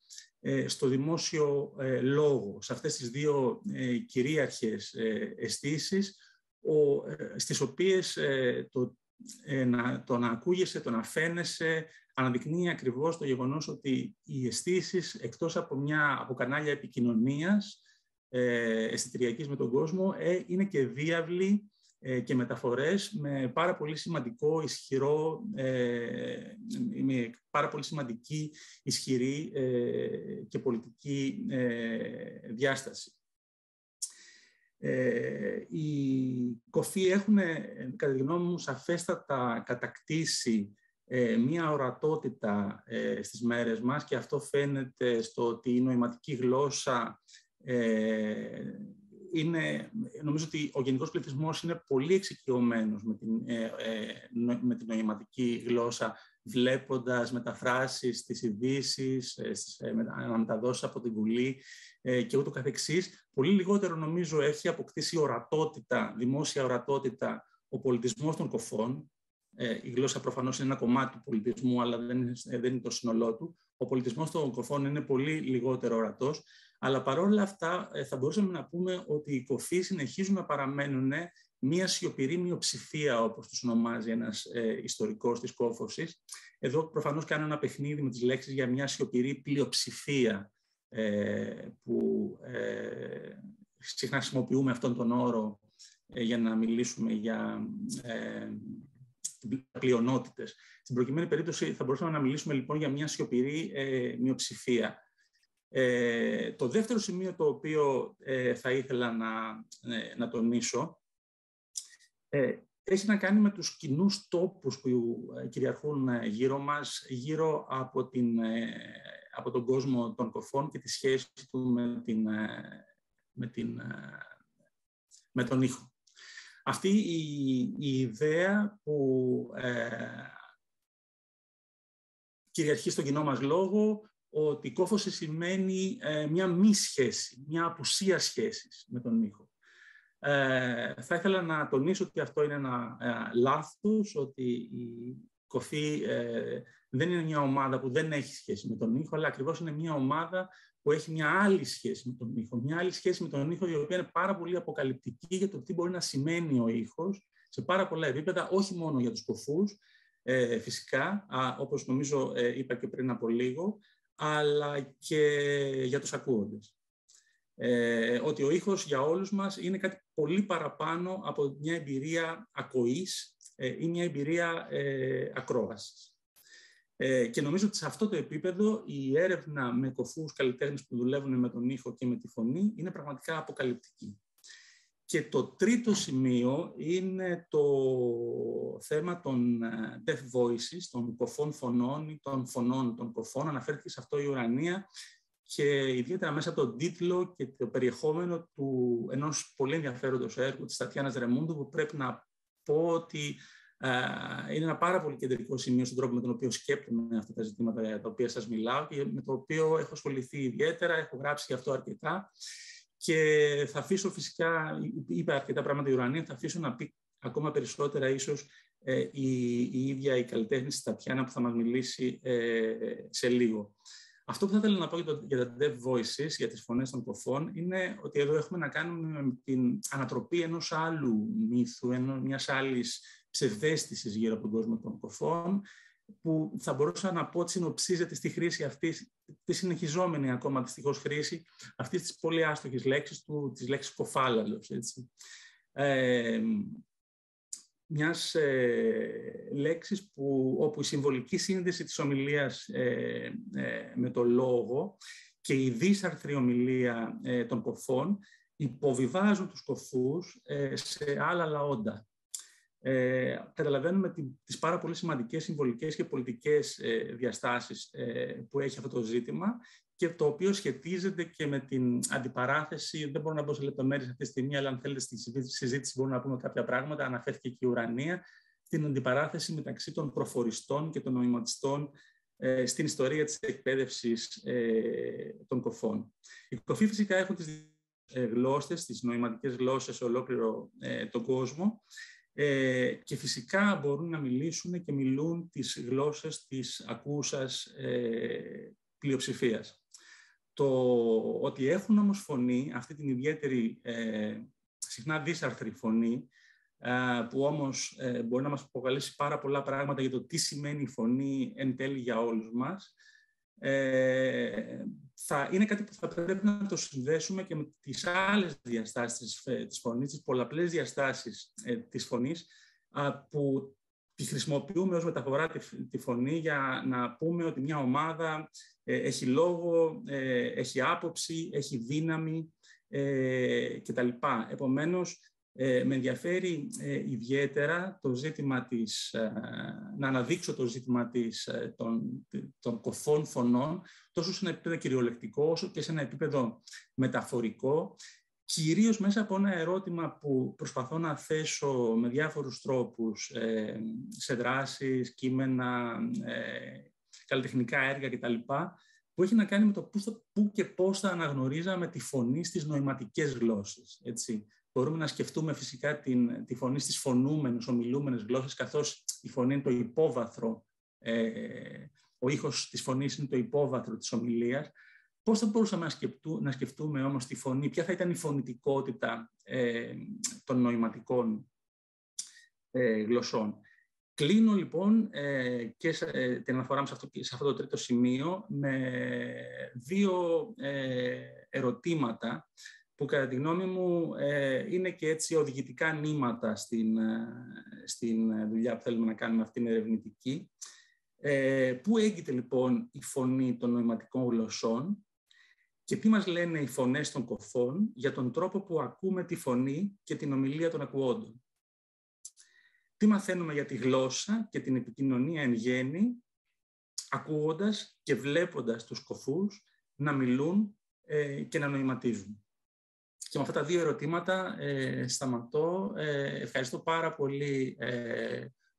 στο δημόσιο λόγο, σε αυτές τις δύο κυρίαρχες αισθήσεις, στις οποίες το να ακούγεσαι, το να φαίνεσαι, αναδεικνύει ακριβώς το γεγονός ότι οι αισθήσεις, εκτός από κανάλια επικοινωνίας αισθητηριακής με τον κόσμο, είναι και διάβλοι και μεταφορές με πάρα πολύ σημαντικό, με πάρα πολύ σημαντική, ισχυρή και πολιτική διάσταση. Οι κοφοί έχουν, κατά τη γνώμη μου, σαφέστατα κατακτήσει μία ορατότητα στις μέρες μας, και αυτό φαίνεται στο ότι η νοηματική γλώσσα νομίζω ότι ο γενικός πληθυσμός είναι πολύ εξοικειωμένος με την νοηματική γλώσσα, βλέποντας μεταφράσεις στις ειδήσεις, αναμεταδόσεις από τη Βουλή και ούτω καθεξής. Πολύ λιγότερο, νομίζω, έχει αποκτήσει ορατότητα, δημόσια ορατότητα, ο πολιτισμός των κοφών. Η γλώσσα προφανώς είναι ένα κομμάτι του πολιτισμού, αλλά δεν είναι το σύνολό του. Ο πολιτισμός των κοφών είναι πολύ λιγότερο ορατός, αλλά παρόλα αυτά θα μπορούσαμε να πούμε ότι οι κοφοί συνεχίζουν να παραμένουν μία σιωπηρή μειοψηφία, όπως τους ονομάζει ένας ιστορικός της κόφωσης. Εδώ προφανώς κάνω ένα παιχνίδι με τις λέξεις για μια σιωπηρή πλειοψηφία, που συχνά χρησιμοποιούμε αυτόν τον όρο για να μιλήσουμε για πλειονότητες. Στην προκειμένη περίπτωση θα μπορούσαμε να μιλήσουμε λοιπόν για μια σιωπηρή μειοψηφία. Το δεύτερο σημείο το οποίο θα ήθελα να τονίσω έχει να κάνει με τους κοινούς τόπους που κυριαρχούν γύρω μας, γύρω από τον κόσμο των κοφών και τη σχέση του με τον ήχο. Αυτή η ιδέα που κυριαρχεί στον κοινό μας λόγο, ότι η κόφωση σημαίνει μια μη σχέση, μια απουσία σχέσης με τον ήχο. Θα ήθελα να τονίσω ότι αυτό είναι ένα λάθος, ότι η κοφή δεν είναι μια ομάδα που δεν έχει σχέση με τον ήχο, αλλά ακριβώς είναι μια ομάδα που έχει μια άλλη σχέση με τον ήχο. Μια άλλη σχέση με τον ήχο, η οποία είναι πάρα πολύ αποκαλυπτική για το τι μπορεί να σημαίνει ο ήχος σε πάρα πολλά επίπεδα, όχι μόνο για τους κοφούς, φυσικά, όπως νομίζω είπα και πριν από λίγο, αλλά και για τους ακούοντες. Ότι ο ήχος για όλους μας είναι κάτι πολύ παραπάνω από μια εμπειρία ακοής ή μια εμπειρία ακρόασης. Και νομίζω ότι σε αυτό το επίπεδο η έρευνα με κοφούς καλλιτέχνες που δουλεύουν με τον ήχο και με τη φωνή είναι πραγματικά αποκαλυπτική. Και το τρίτο σημείο είναι το θέμα των deaf voices, των κοφών φωνών ή των φωνών των κοφών. Αναφέρθηκε σε αυτό η Ουρανία, και ιδιαίτερα μέσα από τον τίτλο και το περιεχόμενο ενός πολύ ενδιαφέροντος έργου της Τατιάνας Ρεμούντου, που πρέπει να πω ότι είναι ένα πάρα πολύ κεντρικό σημείο στον τρόπο με τον οποίο σκέπτομαι αυτά τα ζητήματα για τα οποία σας μιλάω και με το οποίο έχω ασχοληθεί ιδιαίτερα, έχω γράψει γι' αυτό αρκετά, και θα αφήσω φυσικά, είπε αρκετά πράγματα η Ουρανία, θα αφήσω να πει ακόμα περισσότερα ίσως η ίδια η καλλιτέχνη της Τατιάνα, που θα μας μιλήσει σε λίγο. Αυτό που θα ήθελα να πω για τα deaf voices, για τις φωνές των κοφών, είναι ότι εδώ έχουμε να κάνουμε με την ανατροπή ενός άλλου μύθου, μιας άλλης ψευδαίσθησης γύρω από τον κόσμο των κοφών, που θα μπορούσα να πω ότι συνοψίζεται στη χρήση αυτή, τη συνεχιζόμενη ακόμα δυστυχώς χρήση αυτής της πολύ άστοχης λέξης, της λέξης κοφάλαλος. Μιας λέξης όπου η συμβολική σύνδεση της ομιλίας με το λόγο και η δύσαρθρη ομιλία των κοφών υποβιβάζουν τους κοφούς σε άλλα λαόντα. Καταλαβαίνουμε τις πάρα πολύ σημαντικές συμβολικές και πολιτικές διαστάσεις που έχει αυτό το ζήτημα, και το οποίο σχετίζεται και με την αντιπαράθεση. Δεν μπορώ να μπω σε λεπτομέρειες αυτή τη στιγμή, αλλά αν θέλετε στη συζήτηση μπορούμε να πούμε κάποια πράγματα. Αναφέρθηκε και η Ουρανία, την αντιπαράθεση μεταξύ των προφοριστών και των νοηματιστών στην ιστορία της εκπαίδευσης των κοφών. Οι κοφοί φυσικά έχουν τις γλώσσες, τις νοηματικές γλώσσες σε ολόκληρο τον κόσμο και φυσικά μπορούν να μιλήσουν και μιλούν τις γλώσσες της ακούσας πλειοψηφίας. Το ότι έχουν όμως φωνή, αυτή την ιδιαίτερη, συχνά δίσαρθρη φωνή, που όμως μπορεί να μας αποκαλέσει πάρα πολλά πράγματα για το τι σημαίνει η φωνή εν τέλει για όλους μας, είναι κάτι που θα πρέπει να το συνδέσουμε και με τις άλλες διαστάσεις της φωνής, τις πολλαπλές διαστάσεις της φωνής, που τη χρησιμοποιούμε ως μεταφορά τη φωνή για να πούμε ότι μια ομάδα έχει λόγο, έχει άποψη, έχει δύναμη κτλ. Επομένως, με ενδιαφέρει ιδιαίτερα το ζήτημα να αναδείξω το ζήτημα των κοφών φωνών, τόσο σε ένα επίπεδο κυριολεκτικό, όσο και σε ένα επίπεδο μεταφορικό, κυρίως μέσα από ένα ερώτημα που προσπαθώ να θέσω με διάφορους τρόπους σε δράσεις, κείμενα, καλλιτεχνικά έργα κτλ., που έχει να κάνει με το πού και πώς θα αναγνωρίζαμε τη φωνή στις νοηματικές γλώσσες. Έτσι. Μπορούμε να σκεφτούμε φυσικά τη φωνή στις φωνούμενες, ομιλούμενες γλώσσες, καθώς η φωνή είναι το υπόβαθρο, ο ήχος της φωνής είναι το υπόβαθρο της ομιλίας. Πώς θα μπορούσαμε να σκεφτούμε όμως τη φωνή, ποια θα ήταν η φωνητικότητα των νοηματικών γλωσσών. Κλείνω λοιπόν και την αναφορά μου σε αυτό το τρίτο σημείο με δύο ερωτήματα που κατά τη γνώμη μου είναι και έτσι οδηγητικά νήματα στην δουλειά που θέλουμε να κάνουμε αυτήν την ερευνητική. Πού έγκυται λοιπόν η φωνή των νοηματικών γλωσσών και τι μας λένε οι φωνές των κοφών για τον τρόπο που ακούμε τη φωνή και την ομιλία των ακουόντων. Τι μαθαίνουμε για τη γλώσσα και την επικοινωνία εν γέννη, ακούγοντας και βλέποντας τους κοφούς να μιλούν και να νοηματίζουν. Και με αυτά τα δύο ερωτήματα σταματώ. Ευχαριστώ πάρα πολύ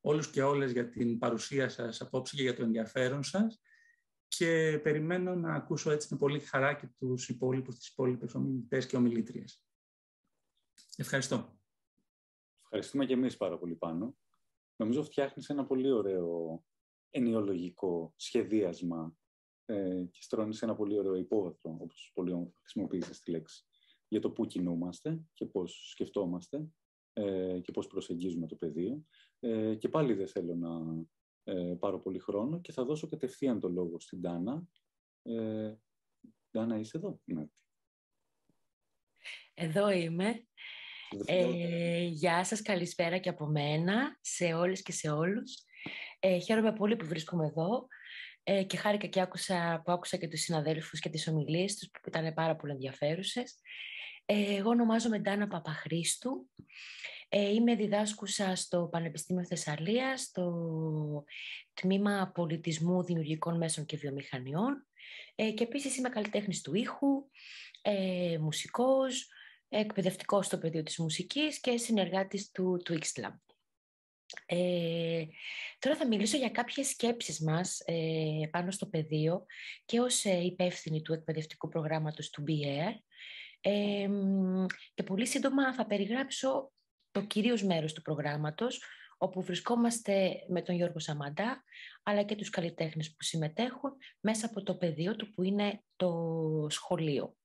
όλους και όλες για την παρουσία σας απόψε και για το ενδιαφέρον σας και περιμένω να ακούσω έτσι με πολύ χαρά και τις υπόλοιπες ομιλητές και ομιλήτριες. Ευχαριστώ. Ευχαριστούμε και εμείς πάρα πολύ, Πάνο. Νομίζω φτιάχνεις ένα πολύ ωραίο ενοιολογικό σχεδίασμα και στρώνεις ένα πολύ ωραίο υπόβαθρο, όπως πολύ όμορφα χρησιμοποιήσεις τη λέξη, για το πού κινούμαστε και πώς σκεφτόμαστε και πώς προσεγγίζουμε το πεδίο. Και πάλι δεν θέλω να πάρω πολύ χρόνο και θα δώσω κατευθείαν το λόγο στην Ντάνα. Ντάνα, είσαι εδώ? Ναι. Εδώ είμαι. Γεια σας, καλησπέρα και από μένα σε όλες και σε όλους. Χαίρομαι πολύ που βρίσκομαι εδώ και χάρηκα και που άκουσα και τους συναδέλφους και τις ομιλίες τους που ήταν πάρα πολύ ενδιαφέρουσες. Εγώ ονομάζομαι Ντάνα Παπαχρήστου. Είμαι διδάσκουσα στο Πανεπιστήμιο Θεσσαλίας, στο Τμήμα Πολιτισμού, Δημιουργικών Μέσων και Βιομηχανιών και επίσης είμαι καλλιτέχνης του ήχου, μουσικός, εκπαιδευτικός στο πεδίο της μουσικής και συνεργάτης του Twix Lab. Τώρα θα μιλήσω για κάποιες σκέψεις μας πάνω στο πεδίο και ως υπεύθυνη του εκπαιδευτικού προγράμματος του BEAR και πολύ σύντομα θα περιγράψω το κυρίως μέρος του προγράμματος όπου βρισκόμαστε με τον Γιώργο Σαμαντά αλλά και τους καλλιτέχνες που συμμετέχουν μέσα από το πεδίο του που είναι το σχολείο.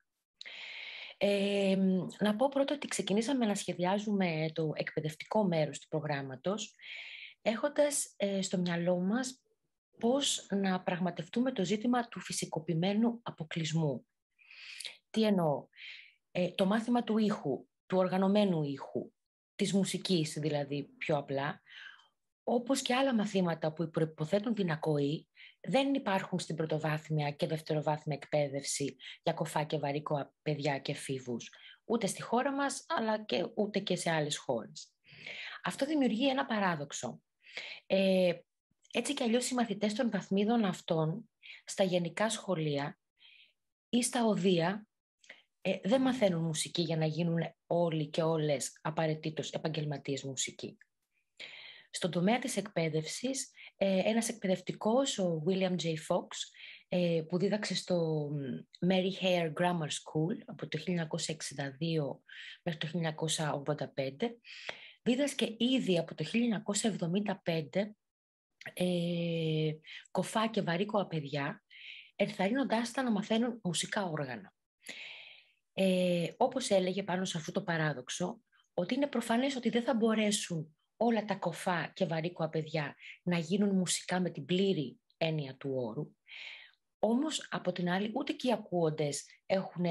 Να πω πρώτα ότι ξεκινήσαμε να σχεδιάζουμε το εκπαιδευτικό μέρος του προγράμματος έχοντας στο μυαλό μας πώς να πραγματευτούμε το ζήτημα του φυσικοποιημένου αποκλεισμού. Τι εννοώ? Το μάθημα του ήχου, του οργανωμένου ήχου, της μουσικής δηλαδή πιο απλά, όπως και άλλα μαθήματα που προϋποθέτουν την ακοή, δεν υπάρχουν στην πρωτοβάθμια και δευτεροβάθμια εκπαίδευση για κοφά και βαρύκοα παιδιά και εφήβους, ούτε στη χώρα μας, αλλά και ούτε και σε άλλες χώρες. Αυτό δημιουργεί ένα παράδοξο. Έτσι κι αλλιώς οι μαθητές των βαθμίδων αυτών, στα γενικά σχολεία ή στα οδεία, δεν μαθαίνουν μουσική για να γίνουν όλοι και όλες απαραίτητος επαγγελματίες μουσική. Στον τομέα της εκπαίδευσης ένας εκπαιδευτικός, ο William J. Fox, που δίδαξε στο Mary Hare Grammar School από το 1962 μέχρι το 1985, δίδασκε ήδη από το 1975 κοφά και βαρύκοα παιδιά, ενθαρρύνοντάς τα να μαθαίνουν μουσικά όργανα. Όπως έλεγε πάνω σε αυτό το παράδοξο, ότι είναι προφανές ότι δεν θα μπορέσουν όλα τα κοφά και βαρύκοα παιδιά να γίνουν μουσικά με την πλήρη έννοια του όρου, όμως από την άλλη ούτε και οι ακούοντες έχουν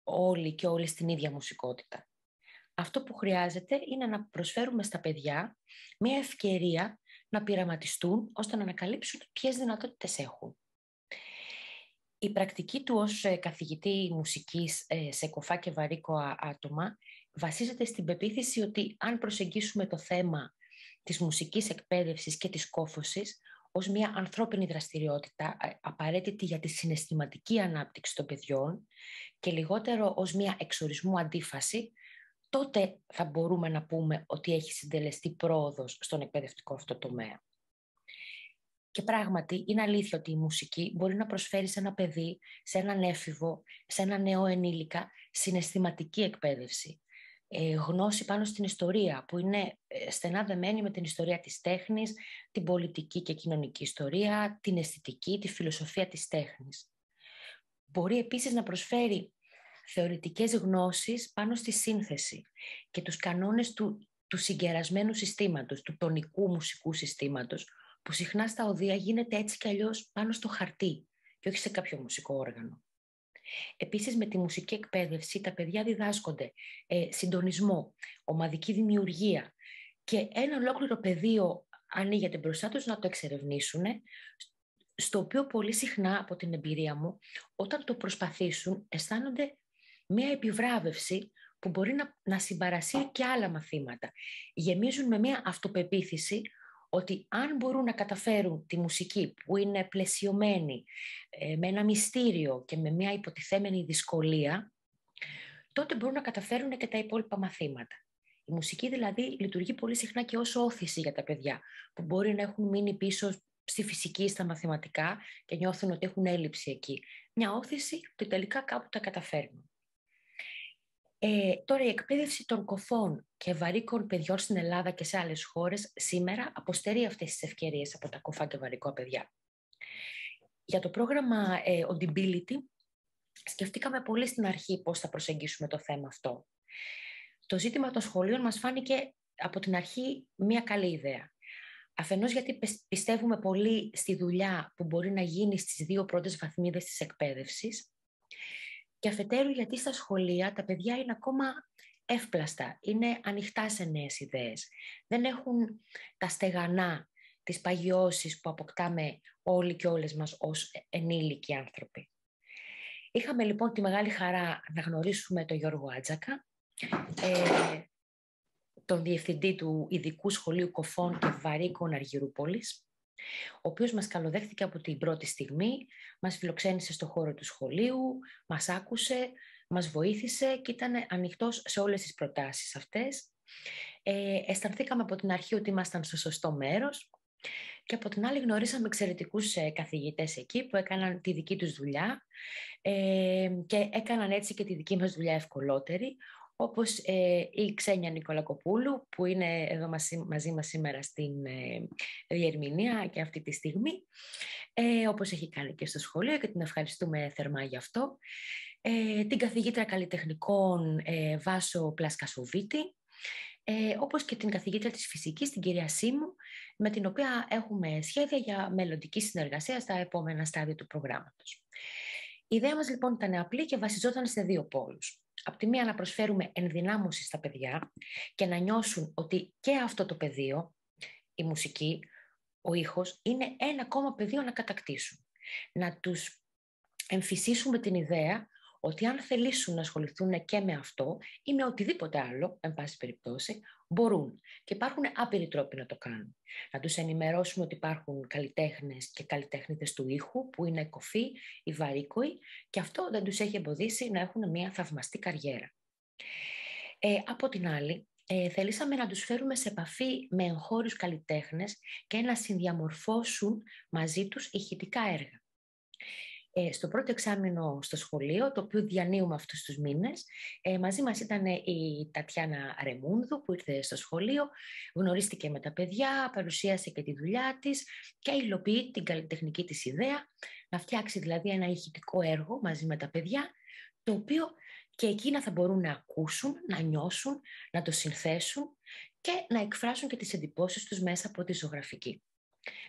όλοι και όλες την ίδια μουσικότητα. Αυτό που χρειάζεται είναι να προσφέρουμε στα παιδιά μια ευκαιρία να πειραματιστούν ώστε να ανακαλύψουν ποιες δυνατότητες έχουν. Η πρακτική του ως καθηγητή μουσικής σε κοφά και βαρύκοα άτομα βασίζεται στην πεποίθηση ότι αν προσεγγίσουμε το θέμα της μουσικής εκπαίδευσης και της κόφωσης ως μια ανθρώπινη δραστηριότητα απαραίτητη για τη συναισθηματική ανάπτυξη των παιδιών και λιγότερο ως μια εξορισμού αντίφαση, τότε θα μπορούμε να πούμε ότι έχει συντελεστεί πρόοδος στον εκπαιδευτικό αυτό τομέα. Και πράγματι είναι αλήθεια ότι η μουσική μπορεί να προσφέρει σε ένα παιδί, σε έναν έφηβο, σε ένα νέο ενήλικα συναισθηματική εκπαίδευση. Γνώση πάνω στην ιστορία που είναι στενά δεμένη με την ιστορία της τέχνης, την πολιτική και κοινωνική ιστορία, την αισθητική, τη φιλοσοφία της τέχνης. Μπορεί επίσης να προσφέρει θεωρητικές γνώσεις πάνω στη σύνθεση και τους κανόνες του συγκερασμένου συστήματος, του τονικού μουσικού συστήματος, που συχνά στα οδεία γίνεται έτσι κι αλλιώς πάνω στο χαρτί και όχι σε κάποιο μουσικό όργανο. Επίσης, με τη μουσική εκπαίδευση τα παιδιά διδάσκονται συντονισμό, ομαδική δημιουργία και ένα ολόκληρο πεδίο ανοίγεται μπροστά τους να το εξερευνήσουν, στο οποίο πολύ συχνά από την εμπειρία μου, όταν το προσπαθήσουν, αισθάνονται μια επιβράβευση που μπορεί να συμπαρασύρει και άλλα μαθήματα. Γεμίζουν με μια αυτοπεποίθηση ότι αν μπορούν να καταφέρουν τη μουσική που είναι πλαισιωμένη με ένα μυστήριο και με μια υποτιθέμενη δυσκολία, τότε μπορούν να καταφέρουν και τα υπόλοιπα μαθήματα. Η μουσική δηλαδή λειτουργεί πολύ συχνά και ως όθηση για τα παιδιά, που μπορεί να έχουν μείνει πίσω στη φυσική, στα μαθηματικά και νιώθουν ότι έχουν έλλειψη εκεί. Μια όθηση που τελικά κάπου τα καταφέρνουν. Τώρα η εκπαίδευση των κοφών και βαρύκων παιδιών στην Ελλάδα και σε άλλες χώρες σήμερα αποστερεί αυτές τις ευκαιρίες από τα κοφά και βαρύκοα παιδιά. Για το πρόγραμμα Audibility σκεφτήκαμε πολύ στην αρχή πώς θα προσεγγίσουμε το θέμα αυτό. Το ζήτημα των σχολείων μας φάνηκε από την αρχή μια καλή ιδέα. Αφενός γιατί πιστεύουμε πολύ στη δουλειά που μπορεί να γίνει στις δύο πρώτες βαθμίδες της εκπαίδευσης, και αφετέρου γιατί στα σχολεία τα παιδιά είναι ακόμα εύπλαστα, είναι ανοιχτά σε νέες ιδέες. Δεν έχουν τα στεγανά, τις παγιώσεις που αποκτάμε όλοι και όλες μας ως ενήλικοι άνθρωποι. Είχαμε λοιπόν τη μεγάλη χαρά να γνωρίσουμε τον Γιώργο Άτζακα, τον διευθυντή του Ειδικού Σχολείου Κοφών και Βαρύκων Αργυρούπολης, ο οποίος μας καλοδέχτηκε από την πρώτη στιγμή, μας φιλοξένησε στο χώρο του σχολείου, μας άκουσε, μας βοήθησε και ήταν ανοιχτός σε όλες τις προτάσεις αυτές. Αισθανθήκαμε από την αρχή ότι ήμασταν στο σωστό μέρος και από την άλλη γνωρίσαμε εξαιρετικούς καθηγητές εκεί που έκαναν τη δική τους δουλειά και έκαναν έτσι και τη δική μας δουλειά ευκολότερη, όπως η Ξένια Νικολακοπούλου που είναι εδώ μαζί μας σήμερα στην διερμηνία και αυτή τη στιγμή, όπως έχει κάνει και στο σχολείο και την ευχαριστούμε θερμά γι' αυτό, την καθηγήτρια καλλιτεχνικών Βάσο Πλασκασοβίτη, όπως και την καθηγήτρια της φυσικής, την κυρία Σίμου, με την οποία έχουμε σχέδια για μελλοντική συνεργασία στα επόμενα στάδια του προγράμματος. Η ιδέα μας λοιπόν ήταν απλή και βασιζόταν σε δύο πόλους. Από τη μία να προσφέρουμε ενδυνάμωση στα παιδιά και να νιώσουν ότι και αυτό το πεδίο, η μουσική, ο ήχος, είναι ένα ακόμα πεδίο να κατακτήσουν. Να τους εμφυσίσουμε την ιδέα ότι αν θελήσουν να ασχοληθούν και με αυτό ή με οτιδήποτε άλλο, εν πάση περιπτώσει, μπορούν. Και υπάρχουν άπειροι τρόποι να το κάνουν. Να τους ενημερώσουμε ότι υπάρχουν καλλιτέχνες και καλλιτέχνηδες του ήχου, που είναι κοφοί ή βαρύκοοι, και αυτό δεν τους έχει εμποδίσει να έχουν μια θαυμαστή καριέρα. Από την άλλη, θελήσαμε να τους φέρουμε σε επαφή με εγχώριους καλλιτέχνες και να συνδιαμορφώσουν μαζί τους ηχητικά έργα. Στο πρώτο εξάμηνο στο σχολείο, το οποίο διανύουμε αυτούς τους μήνες, μαζί μας ήταν η Τατιάνα Ρεμούνδου που ήρθε στο σχολείο, γνωρίστηκε με τα παιδιά, παρουσίασε και τη δουλειά της και υλοποιεί την καλλιτεχνική της ιδέα, να φτιάξει δηλαδή ένα ηχητικό έργο μαζί με τα παιδιά, το οποίο και εκείνα θα μπορούν να ακούσουν, να νιώσουν, να το συνθέσουν και να εκφράσουν και τις εντυπώσεις τους μέσα από τη ζωγραφική.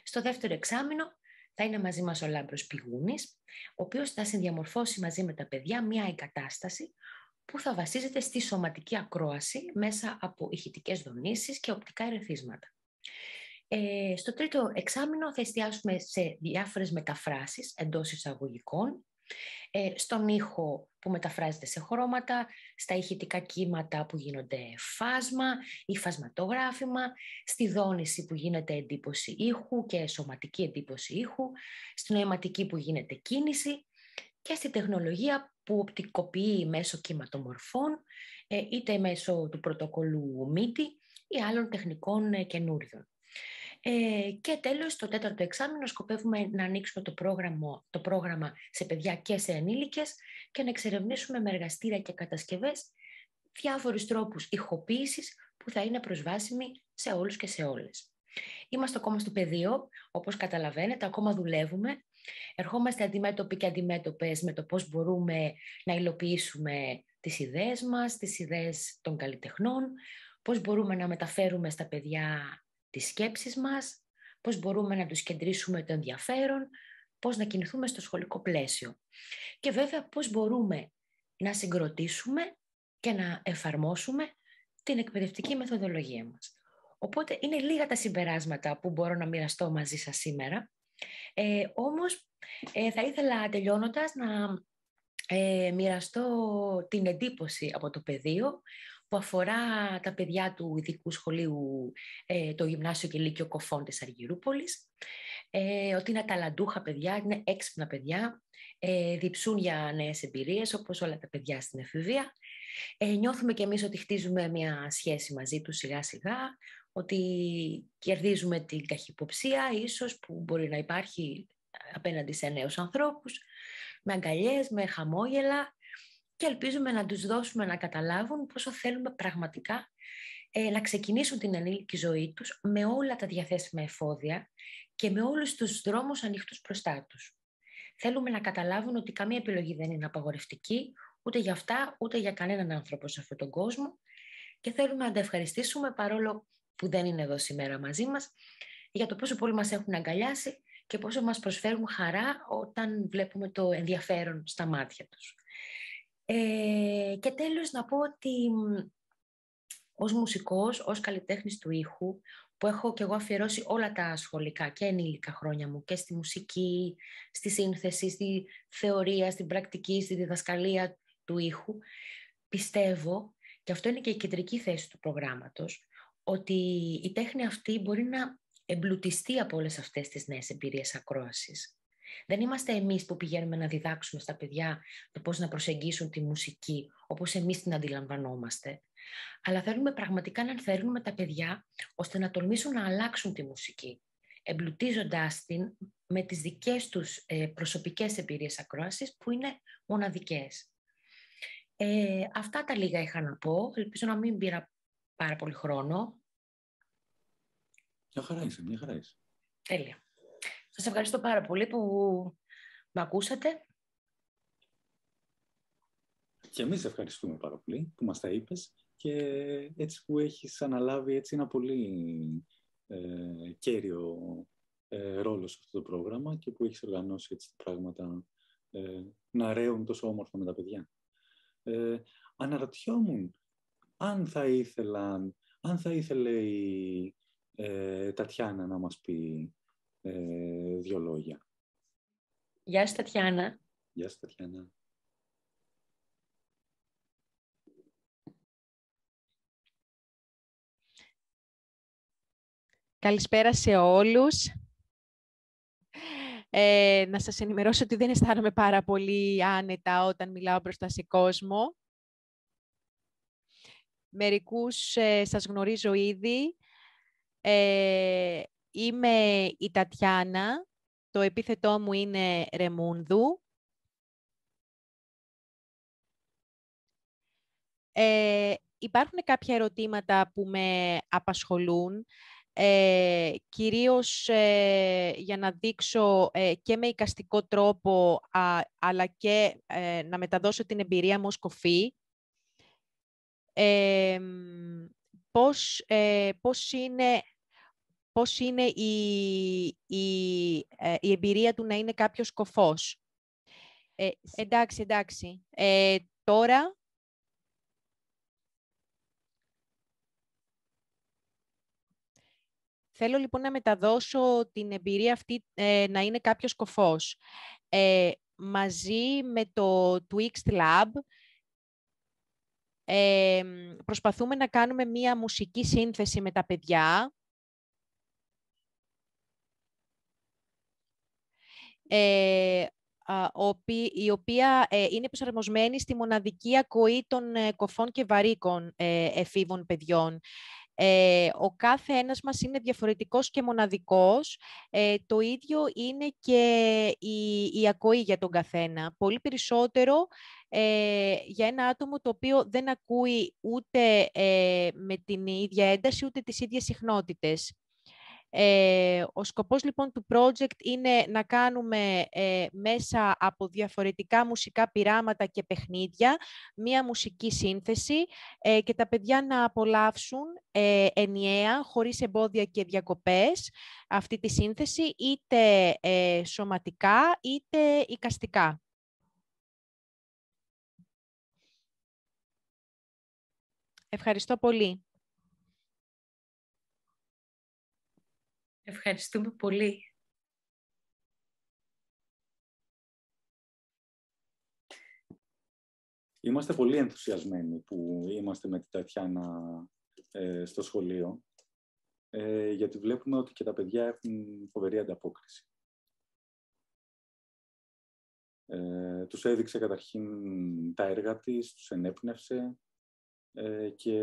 Στο δεύτερο εξάμηνο θα είναι μαζί μας ο Λάμπρος Πηγούνης, ο οποίος θα συνδιαμορφώσει μαζί με τα παιδιά μία εγκατάσταση που θα βασίζεται στη σωματική ακρόαση μέσα από ηχητικές δονήσεις και οπτικά ερεθίσματα. Στο τρίτο εξάμηνο θα εστιάσουμε σε διάφορες μεταφράσεις εντός εισαγωγικών, στον ήχο που μεταφράζεται σε χρώματα, στα ηχητικά κύματα που γίνονται φάσμα ή φασματογράφημα, στη δόνηση που γίνεται εντύπωση ήχου και σωματική εντύπωση ήχου, στη νοηματική που γίνεται κίνηση και στη τεχνολογία που οπτικοποιεί μέσω κυματομορφών, είτε μέσω του πρωτοκολλού MIDI ή άλλων τεχνικών καινούριων. Και τέλος, στο τέταρτο εξάμηνο σκοπεύουμε να ανοίξουμε το πρόγραμμα σε παιδιά και σε ενήλικες και να εξερευνήσουμε με εργαστήρια και κατασκευές διάφορους τρόπους ηχοποίησης που θα είναι προσβάσιμοι σε όλους και σε όλες. Είμαστε ακόμα στο πεδίο, όπως καταλαβαίνετε, ακόμα δουλεύουμε. Ερχόμαστε αντιμέτωποι και αντιμέτωπες με το πώς μπορούμε να υλοποιήσουμε τις ιδέες μας, τις ιδέες των καλλιτεχνών, πώς μπορούμε να μεταφέρουμε στα παιδιά τις σκέψεις μας, πώς μπορούμε να τους κεντρήσουμε το ενδιαφέρον, πώς να κινηθούμε στο σχολικό πλαίσιο. Και βέβαια πώς μπορούμε να συγκροτήσουμε και να εφαρμόσουμε την εκπαιδευτική μεθοδολογία μας. Οπότε είναι λίγα τα συμπεράσματα που μπορώ να μοιραστώ μαζί σας σήμερα. Όμως θα ήθελα τελειώνοντας να μοιραστώ την εντύπωση από το πεδίο που αφορά τα παιδιά του ειδικού σχολείου, το Γυμνάσιο και Λύκειο Κοφών της Αργυρούπολης, ότι είναι ταλαντούχα παιδιά, είναι έξυπνα παιδιά, διψούν για νέες εμπειρίες όπως όλα τα παιδιά στην εφηβεία. Νιώθουμε κι εμείς ότι χτίζουμε μια σχέση μαζί τους σιγά σιγά, ότι κερδίζουμε την καχυποψία ίσως που μπορεί να υπάρχει απέναντι σε νέους ανθρώπους, με αγκαλιές, με χαμόγελα, και ελπίζουμε να τους δώσουμε να καταλάβουν πόσο θέλουμε πραγματικά να ξεκινήσουν την ενήλικη ζωή τους με όλα τα διαθέσιμα εφόδια και με όλους τους δρόμους ανοιχτούς μπροστά τους. Θέλουμε να καταλάβουν ότι καμία επιλογή δεν είναι απαγορευτική, ούτε για αυτά, ούτε για κανέναν άνθρωπο σε αυτόν τον κόσμο, και θέλουμε να τα ευχαριστήσουμε, παρόλο που δεν είναι εδώ σήμερα μαζί μας, για το πόσο πολύ μας έχουν αγκαλιάσει και πόσο μας προσφέρουν χαρά όταν βλέπουμε το ενδιαφέρον στα μάτια τους. Και τέλος να πω ότι ως μουσικός, ως καλλιτέχνης του ήχου, που έχω και εγώ αφιερώσει όλα τα σχολικά και ενήλικα χρόνια μου και στη μουσική, στη σύνθεση, στη θεωρία, στην πρακτική, στη διδασκαλία του ήχου, πιστεύω, και αυτό είναι και η κεντρική θέση του προγράμματος, ότι η τέχνη αυτή μπορεί να εμπλουτιστεί από όλες αυτές τις νέες εμπειρίες ακρόασης. Δεν είμαστε εμείς που πηγαίνουμε να διδάξουμε στα παιδιά το πώς να προσεγγίσουν τη μουσική όπως εμείς την αντιλαμβανόμαστε, αλλά θέλουμε πραγματικά να ενθαρρύνουμε τα παιδιά ώστε να τολμήσουν να αλλάξουν τη μουσική, εμπλουτίζοντάς την με τις δικές τους προσωπικές εμπειρίες ακρόασης που είναι μοναδικές. Αυτά τα λίγα είχα να πω. Ελπίζω να μην πήρα πάρα πολύ χρόνο. Μια χαρά είσαι, μια χαρά είσαι. Τέλεια. Σας ευχαριστώ πάρα πολύ που με ακούσατε. Και εμείς ευχαριστούμε πάρα πολύ που μας τα είπες και έτσι που έχεις αναλάβει έτσι ένα πολύ κέριο ρόλο σε αυτό το πρόγραμμα και που έχεις οργανώσει έτσι τα πράγματα να ρέουν τόσο όμορφα με τα παιδιά. Αναρωτιόμουν αν θα ήθελε η Τατιάνα να μας πει 2 λόγια. Γεια σου, Τατιάνα. Γεια σου, Τατιάνα. Καλησπέρα σε όλους. Να σας ενημερώσω ότι δεν αισθάνομαι πάρα πολύ άνετα όταν μιλάω μπροστά σε κόσμο. Μερικούς σας γνωρίζω ήδη. Είμαι η Τατιάνα. Το επίθετό μου είναι Ρεμούνδου. Υπάρχουν κάποια ερωτήματα που με απασχολούν, κυρίως για να δείξω και με εικαστικό τρόπο, αλλά και να μεταδώσω την εμπειρία μου ως κοφή. Πώς είναι η εμπειρία του να είναι κάποιος κοφός. Εντάξει. Τώρα... Θέλω λοιπόν να μεταδώσω την εμπειρία αυτή να είναι κάποιος κοφός. Μαζί με το Twixt Lab προσπαθούμε να κάνουμε μία μουσική σύνθεση με τα παιδιά. Η οποία είναι προσαρμοσμένη στη μοναδική ακοή των κοφών και βαρύκων εφήβων παιδιών. Ο κάθε ένας μας είναι διαφορετικός και μοναδικός. Το ίδιο είναι και η ακοή για τον καθένα. Πολύ περισσότερο για ένα άτομο το οποίο δεν ακούει ούτε με την ίδια ένταση, ούτε τις ίδιες συχνότητες. Ο σκοπός λοιπόν του project είναι να κάνουμε μέσα από διαφορετικά μουσικά πειράματα και παιχνίδια μία μουσική σύνθεση και τα παιδιά να απολαύσουν ενιαία, χωρίς εμπόδια και διακοπές, αυτή τη σύνθεση, είτε σωματικά είτε εικαστικά. Ευχαριστώ πολύ. Ευχαριστούμε πολύ. Είμαστε πολύ ενθουσιασμένοι που είμαστε με την Τατιάνα στο σχολείο, γιατί βλέπουμε ότι και τα παιδιά έχουν φοβερή ανταπόκριση. Τους έδειξε καταρχήν τα έργα της, τους ενέπνευσε και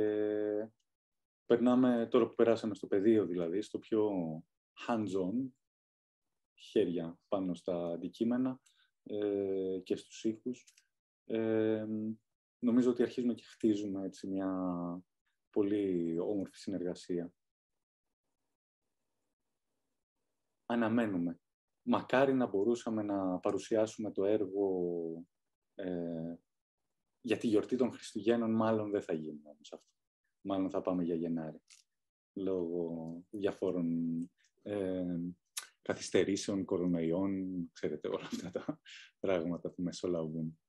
περνάμε, τώρα που περάσαμε στο πεδίο δηλαδή, στο πιο hands-on, χέρια πάνω στα αντικείμενα και στους ήχους, νομίζω ότι αρχίζουμε και χτίζουμε έτσι μια πολύ όμορφη συνεργασία. Αναμένουμε. Μακάρι να μπορούσαμε να παρουσιάσουμε το έργο για τη γιορτή των Χριστουγέννων, μάλλον δεν θα γίνει όμως αυτό. Μάλλον θα πάμε για Γενάρη, λόγω διαφόρων καθυστερήσεων, κορονοϊών, ξέρετε, όλα αυτά τα πράγματα που μεσολαβούν.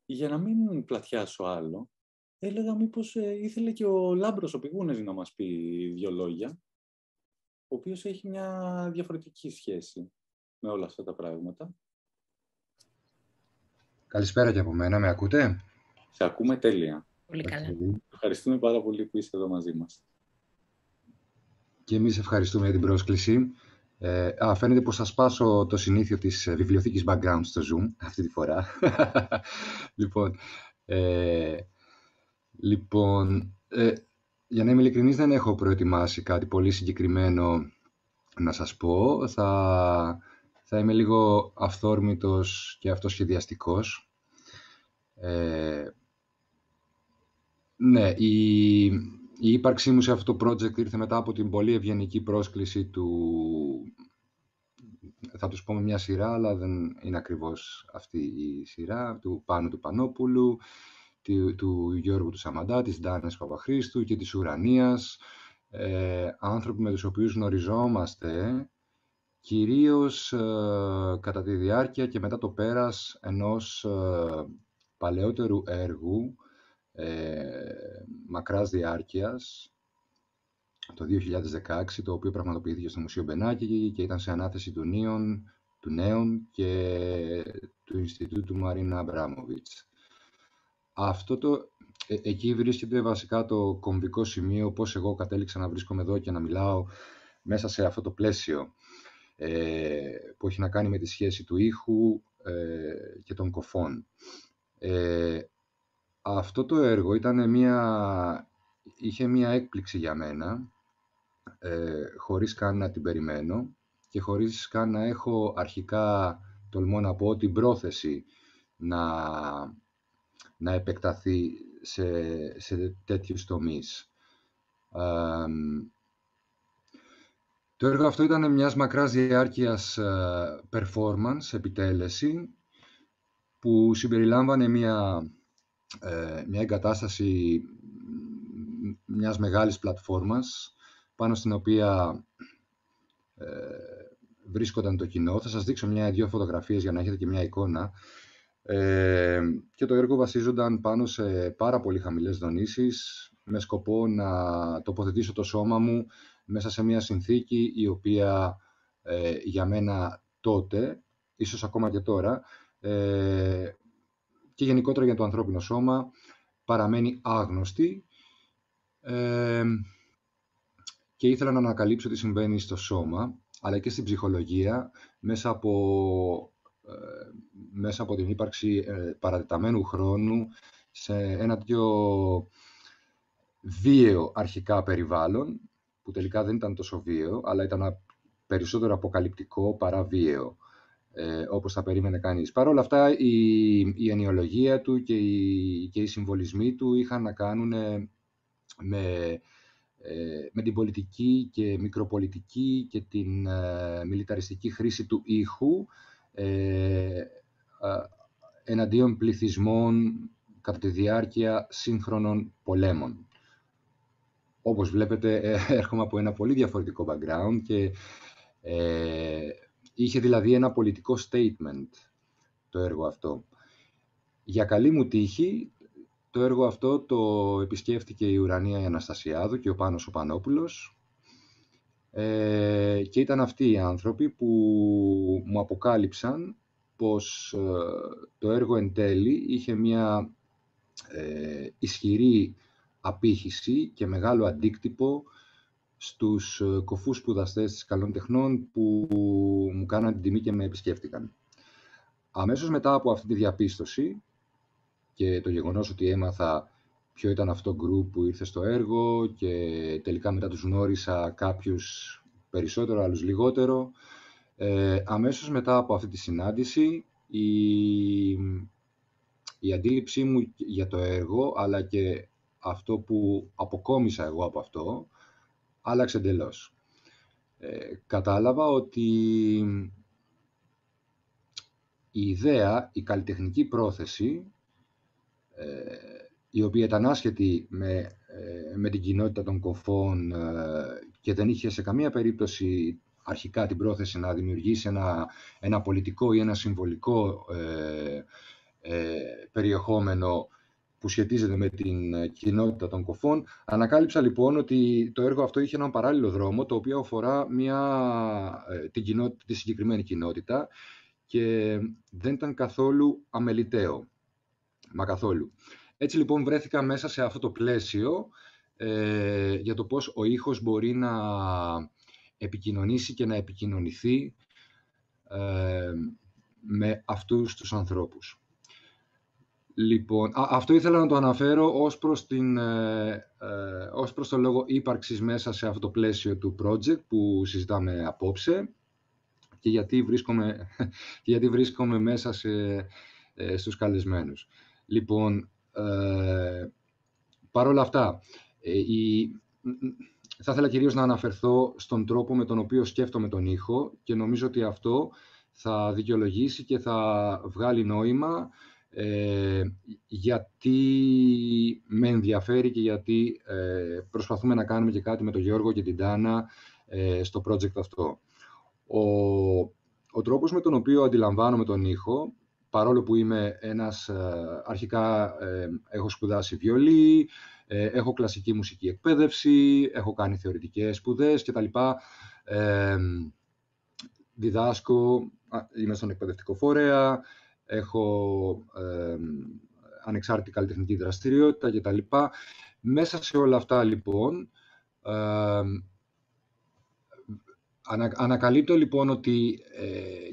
Για να μην πλατιάσω άλλο, έλεγα μήπως ήθελε και ο Λάμπρος ο Πηγούνες να μας πει 2 λόγια, ο οποίος έχει μια διαφορετική σχέση με όλα αυτά τα πράγματα. Καλησπέρα και από μένα, με ακούτε? Σε ακούμε τέλεια. Πολύ καλά. Ευχαριστούμε πάρα πολύ που είστε εδώ μαζί μας. Και εμείς ευχαριστούμε για την πρόσκληση. Φαίνεται πως θα σπάσω το συνήθιο της βιβλιοθήκης background στο Zoom, αυτή τη φορά. Για να είμαι ειλικρινής, δεν έχω προετοιμάσει κάτι πολύ συγκεκριμένο να σας πω. Θα είμαι λίγο αυθόρμητος και αυτοσχεδιαστικός. Ναι, η ύπαρξή μου σε αυτό το project ήρθε μετά από την πολύ ευγενική πρόσκληση του... Θα τους πούμε μια σειρά, αλλά δεν είναι ακριβώς αυτή η σειρά, του Πάνου του Πανόπουλου, του Γιώργου του Σαμαντά, της Ντάνας Παπαχρήστου και της Ουρανίας. Άνθρωποι με τους οποίους γνωριζόμαστε, κυρίως κατά τη διάρκεια και μετά το πέρας ενός παλαιότερου έργου μακράς διάρκειας, το 2016, το οποίο πραγματοποιήθηκε στο Μουσείο Μπενάκη και ήταν σε ανάθεση του Νέων και του Ινστιτούτου Μαρίνα Αμπράμοβιτς. Εκεί βρίσκεται βασικά το κομβικό σημείο, πώς εγώ κατέληξα να βρίσκομαι εδώ και να μιλάω μέσα σε αυτό το πλαίσιο που έχει να κάνει με τη σχέση του ήχου και των κοφών. αυτό το έργο είχε μια έκπληξη για μένα, χωρίς καν να την περιμένω και χωρίς καν να έχω αρχικά, τολμώ να πω, την πρόθεση να επεκταθεί σε τέτοιους τομείς. Το έργο αυτό ήταν μιας μακράς διάρκειας performance, επιτέλεση, που συμπεριλάμβανε μια εγκατάσταση μιας μεγάλης πλατφόρμας, πάνω στην οποία βρίσκονταν το κοινό. Θα σας δείξω μια-δυο φωτογραφίες για να έχετε και μια εικόνα. Και το έργο βασίζονταν πάνω σε πάρα πολύ χαμηλές δονήσεις, με σκοπό να τοποθετήσω το σώμα μου μέσα σε μια συνθήκη η οποία για μένα τότε, ίσως ακόμα και τώρα, και γενικότερα για το ανθρώπινο σώμα, παραμένει άγνωστη, και ήθελα να ανακαλύψω τι συμβαίνει στο σώμα, αλλά και στην ψυχολογία, μέσα από την ύπαρξη παρατεταμένου χρόνου σε ένα πιο βίαιο αρχικά περιβάλλον, που τελικά δεν ήταν τόσο βίαιο, αλλά ήταν περισσότερο αποκαλυπτικό παρά βίαιο, όπως θα περίμενε κανείς. Παρ' όλα αυτά, η ενοιολογία του και οι συμβολισμοί του είχαν να κάνουν με την πολιτική και μικροπολιτική και την μιλιταριστική χρήση του ήχου εναντίον πληθυσμών κατά τη διάρκεια σύγχρονων πολέμων. Όπως βλέπετε, έρχομαι από ένα πολύ διαφορετικό background και είχε δηλαδή ένα πολιτικό statement το έργο αυτό. Για καλή μου τύχη, το έργο αυτό το επισκέφτηκε η Ουρανία η Αναστασιάδου και ο Πάνος ο Πανόπουλος, και ήταν αυτοί οι άνθρωποι που μου αποκάλυψαν πως το έργο εν τέλει είχε μια ισχυρή απήχηση και μεγάλο αντίκτυπο στους κοφούς σπουδαστές της καλών τεχνών που μου κάναν την τιμή και με επισκέφτηκαν. Αμέσως μετά από αυτή τη διαπίστωση και το γεγονός ότι έμαθα ποιο ήταν αυτό γκρουπ που ήρθε στο έργο και τελικά μετά τους γνώρισα κάποιους περισσότερο, άλλους λιγότερο, αμέσως μετά από αυτή τη συνάντηση η αντίληψή μου για το έργο, αλλά και αυτό που αποκόμισα εγώ από αυτό, άλλαξε εντελώς. Κατάλαβα ότι η ιδέα, η καλλιτεχνική πρόθεση, η οποία ήταν άσχετη με την κοινότητα των κοφών και δεν είχε σε καμία περίπτωση αρχικά την πρόθεση να δημιουργήσει ένα πολιτικό ή ένα συμβολικό περιεχόμενο που σχετίζεται με την κοινότητα των κοφών. Ανακάλυψα λοιπόν ότι το έργο αυτό είχε έναν παράλληλο δρόμο, το οποίο αφορά τη συγκεκριμένη κοινότητα και δεν ήταν καθόλου αμεληταίο. Μα καθόλου. Έτσι λοιπόν βρέθηκα μέσα σε αυτό το πλαίσιο για το πώς ο ήχος μπορεί να επικοινωνήσει και να επικοινωνηθεί με αυτούς τους ανθρώπους. Λοιπόν, αυτό ήθελα να το αναφέρω ως προς το λόγο ύπαρξης μέσα σε αυτό το πλαίσιο του project που συζητάμε απόψε και γιατί βρίσκομαι μέσα στους καλεσμένους. Λοιπόν, παρόλα αυτά, θα ήθελα κυρίως να αναφερθώ στον τρόπο με τον οποίο σκέφτομαι τον ήχο και νομίζω ότι αυτό θα δικαιολογήσει και θα βγάλει νόημα γιατί με ενδιαφέρει και γιατί προσπαθούμε να κάνουμε και κάτι με τον Γιώργο και την Τάνα στο project αυτό. Ο τρόπος με τον οποίο αντιλαμβάνομαι τον ήχο, παρόλο που είμαι αρχικά έχω σπουδάσει βιολί, έχω κλασική μουσική εκπαίδευση, έχω κάνει θεωρητικές σπουδές κτλ. Διδάσκω, είμαι στον εκπαιδευτικό φορέα, έχω ανεξάρτητη καλλιτεχνική δραστηριότητα κτλ. Μέσα σε όλα αυτά λοιπόν, ανακαλύπτω λοιπόν ότι,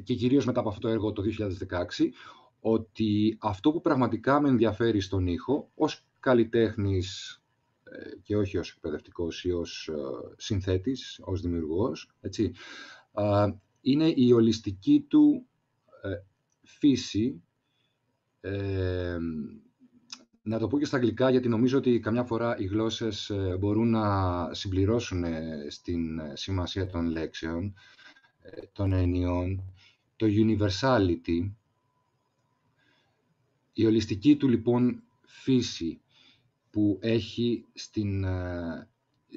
και κυρίως μετά από αυτό το έργο το 2016, ότι αυτό που πραγματικά με ενδιαφέρει στον ήχο, ως καλλιτέχνης και όχι ως εκπαιδευτικός ή ως συνθέτης, ως δημιουργός, έτσι, είναι η ολιστική του φύση. Να το πω και στα αγγλικά, γιατί νομίζω ότι καμιά φορά οι γλώσσες μπορούν να συμπληρώσουν στην σημασία των λέξεων, των ενιών. Το universality, η ολιστική του λοιπόν φύση που έχει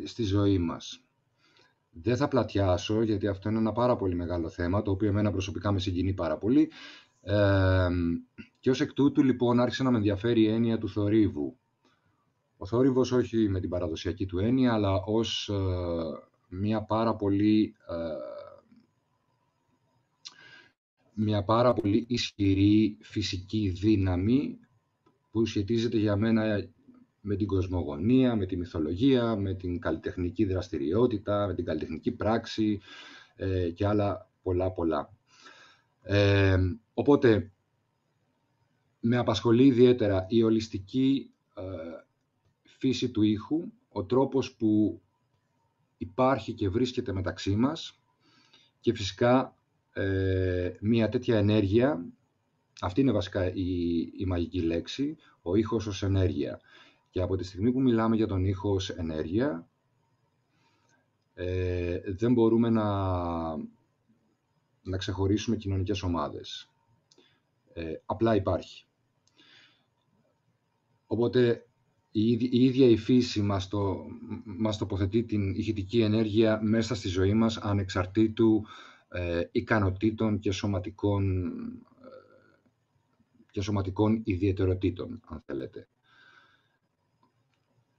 στη ζωή μας. Δεν θα πλατιάσω, γιατί αυτό είναι ένα πάρα πολύ μεγάλο θέμα, το οποίο εμένα προσωπικά με συγκινεί πάρα πολύ. Και ως εκ τούτου, λοιπόν, άρχισε να με ενδιαφέρει η έννοια του θορύβου. Ο θόρυβος όχι με την παραδοσιακή του έννοια, αλλά ως μια πάρα πολύ ισχυρή φυσική δύναμη που σχετίζεται για μένα με την κοσμογονία, με τη μυθολογία, με την καλλιτεχνική δραστηριότητα, με την καλλιτεχνική πράξη και άλλα πολλά. Οπότε, με απασχολεί ιδιαίτερα η ολιστική φύση του ήχου, ο τρόπος που υπάρχει και βρίσκεται μεταξύ μας και φυσικά μια τέτοια ενέργεια, αυτή είναι βασικά η μαγική λέξη, ο ήχος ως ενέργεια. Και από τη στιγμή που μιλάμε για τον ήχο ως ενέργεια, δεν μπορούμε να ξεχωρίσουμε κοινωνικές ομάδες. Απλά υπάρχει. Οπότε η ίδια η φύση μας τοποθετεί την ηχητική ενέργεια μέσα στη ζωή μας, ανεξαρτήτου ικανοτήτων και σωματικών ιδιαιτεροτήτων, αν θέλετε.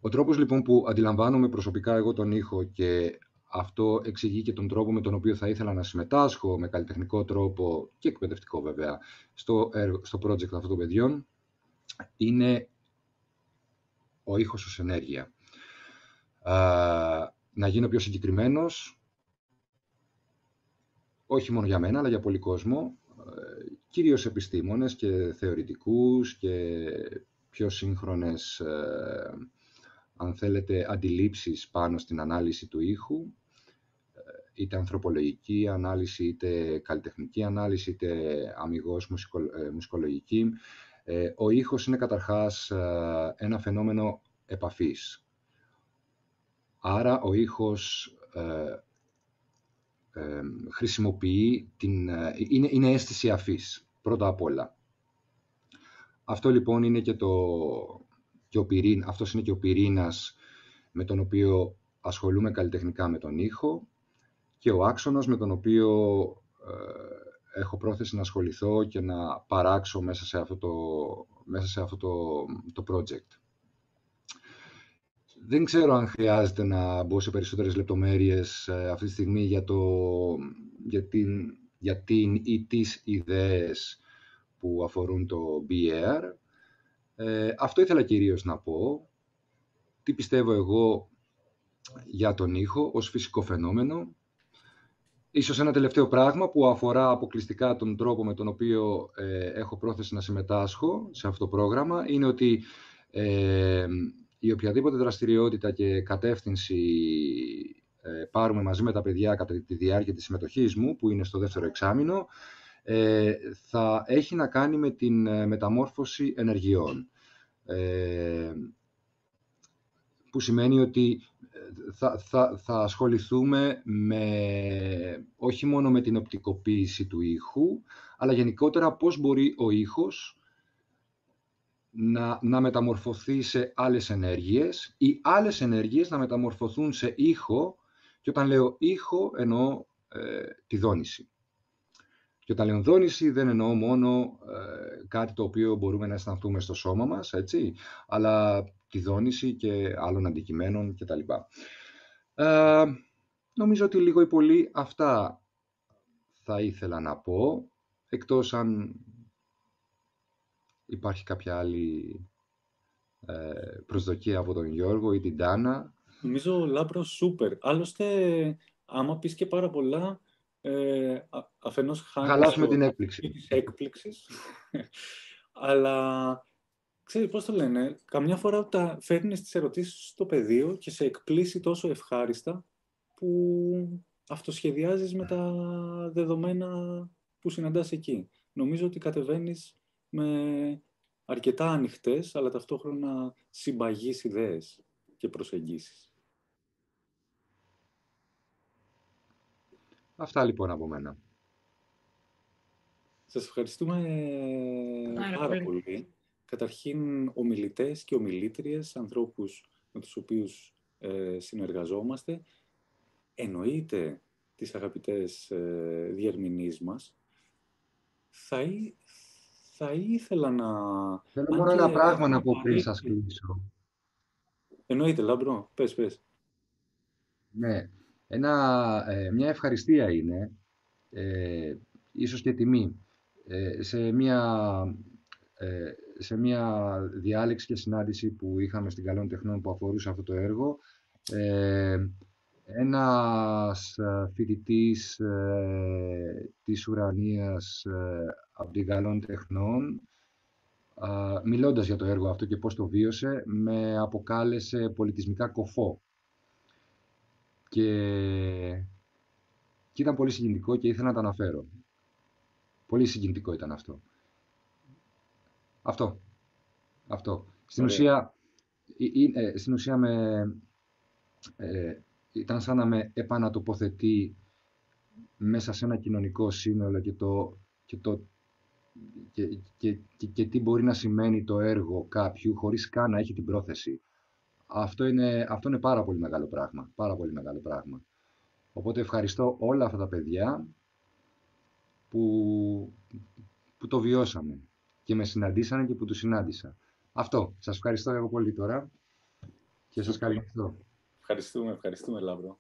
Ο τρόπος λοιπόν που αντιλαμβάνομαι προσωπικά εγώ τον ήχο, και αυτό εξηγεί και τον τρόπο με τον οποίο θα ήθελα να συμμετάσχω με καλλιτεχνικό τρόπο και εκπαιδευτικό βέβαια στο project αυτών των παιδιών, είναι ο ήχος ως ενέργεια. Να γίνω πιο συγκεκριμένος, όχι μόνο για μένα, αλλά για πολύ κόσμο, κυρίως επιστήμονες και θεωρητικούς και πιο σύγχρονες, αν θέλετε, αντιλήψεις πάνω στην ανάλυση του ήχου, είτε ανθρωπολογική ανάλυση, είτε καλλιτεχνική ανάλυση, είτε αμιγώς μουσικολογική. Ο ήχος είναι καταρχάς ένα φαινόμενο επαφής. Άρα ο ήχος χρησιμοποιεί είναι αίσθηση αφής, πρώτα απ' όλα. Αυτό λοιπόν είναι αυτός είναι και ο πυρήνας με τον οποίο ασχολούμαι καλλιτεχνικά με τον ήχο και ο άξονας με τον οποίο έχω πρόθεση να ασχοληθώ και να παράξω μέσα σε αυτό το project. Δεν ξέρω αν χρειάζεται να μπω σε περισσότερες λεπτομέρειες αυτή τη στιγμή για την ή τις ιδέες που αφορούν το BER. Αυτό ήθελα κυρίως να πω. Τι πιστεύω εγώ για τον ήχο ως φυσικό φαινόμενο. Ίσως ένα τελευταίο πράγμα που αφορά αποκλειστικά τον τρόπο με τον οποίο έχω πρόθεση να συμμετάσχω σε αυτό το πρόγραμμα είναι ότι η οποιαδήποτε δραστηριότητα και κατεύθυνση πάρουμε μαζί με τα παιδιά κατά τη διάρκεια της συμμετοχής μου, που είναι στο δεύτερο εξάμηνο, θα έχει να κάνει με την μεταμόρφωση ενεργειών. Που σημαίνει ότι θα ασχοληθούμε όχι μόνο με την οπτικοποίηση του ήχου, αλλά γενικότερα πώς μπορεί ο ήχος να μεταμορφωθεί σε άλλες ενέργειες ή άλλες ενέργειες να μεταμορφωθούν σε ήχο, και όταν λέω ήχο εννοώ τη δόνηση. Και όταν λέω δόνηση δεν εννοώ μόνο κάτι το οποίο μπορούμε να αισθανθούμε στο σώμα μας, έτσι, αλλά τη δόνηση και άλλων αντικειμένων κτλ. Νομίζω ότι λίγο ή πολύ αυτά θα ήθελα να πω, εκτός αν υπάρχει κάποια άλλη προσδοκία από τον Γιώργο ή την Τάνα. Νομίζω, Λάμπρο, σούπερ. Άλλωστε, άμα πεις και πάρα πολλά, αφενός χαλάσουμε την έκπληξη. Της έκπληξης, αλλά ξέρει πώς το λένε, καμιά φορά τα φέρνεις τις ερωτήσεις στο πεδίο και σε εκπλήσει τόσο ευχάριστα που αυτοσχεδιάζεις με τα δεδομένα που συναντάς εκεί. Νομίζω ότι κατεβαίνεις με αρκετά ανοιχτές, αλλά ταυτόχρονα συμπαγείς ιδέες και προσεγγίσεις. Αυτά λοιπόν από μένα. Σας ευχαριστούμε πάρα πολύ. Καταρχήν ομιλητές και ομιλήτριες, ανθρώπους με τους οποίους συνεργαζόμαστε. Εννοείται τις αγαπητές διερμηνείς μας. Θα ήθελα να... Θέλω μόνο ένα πράγμα να πω πριν σας κλείσω. Εννοείται, Λάμπρο. Πες. Ναι. Μια ευχαριστία είναι, ίσως και τιμή, σε μια διάλεξη και συνάντηση που είχαμε στην Καλών Τεχνών που αφορούσε αυτό το έργο, ένας φοιτητής της Ουρανίας από την Καλών Τεχνών, μιλώντας για το έργο αυτό και πώς το βίωσε, με αποκάλεσε πολιτισμικά κωφό. Και ήταν πολύ συγκινητικό και ήθελα να το αναφέρω. Πολύ συγκινητικό ήταν αυτό. Αυτό. Στην ουσία ήταν σαν να με επανατοποθετεί μέσα σε ένα κοινωνικό σύνολο και τι μπορεί να σημαίνει το έργο κάποιου χωρίς καν να έχει την πρόθεση. Αυτό είναι πάρα πολύ μεγάλο πράγμα. Πάρα πολύ μεγάλο πράγμα. Οπότε ευχαριστώ όλα αυτά τα παιδιά που το βιώσαμε και με συναντήσανε και που τους συνάντησα. Αυτό. Σας ευχαριστώ εγώ πολύ τώρα και σας καληνυχτώ. Ευχαριστούμε, Λάμπρο.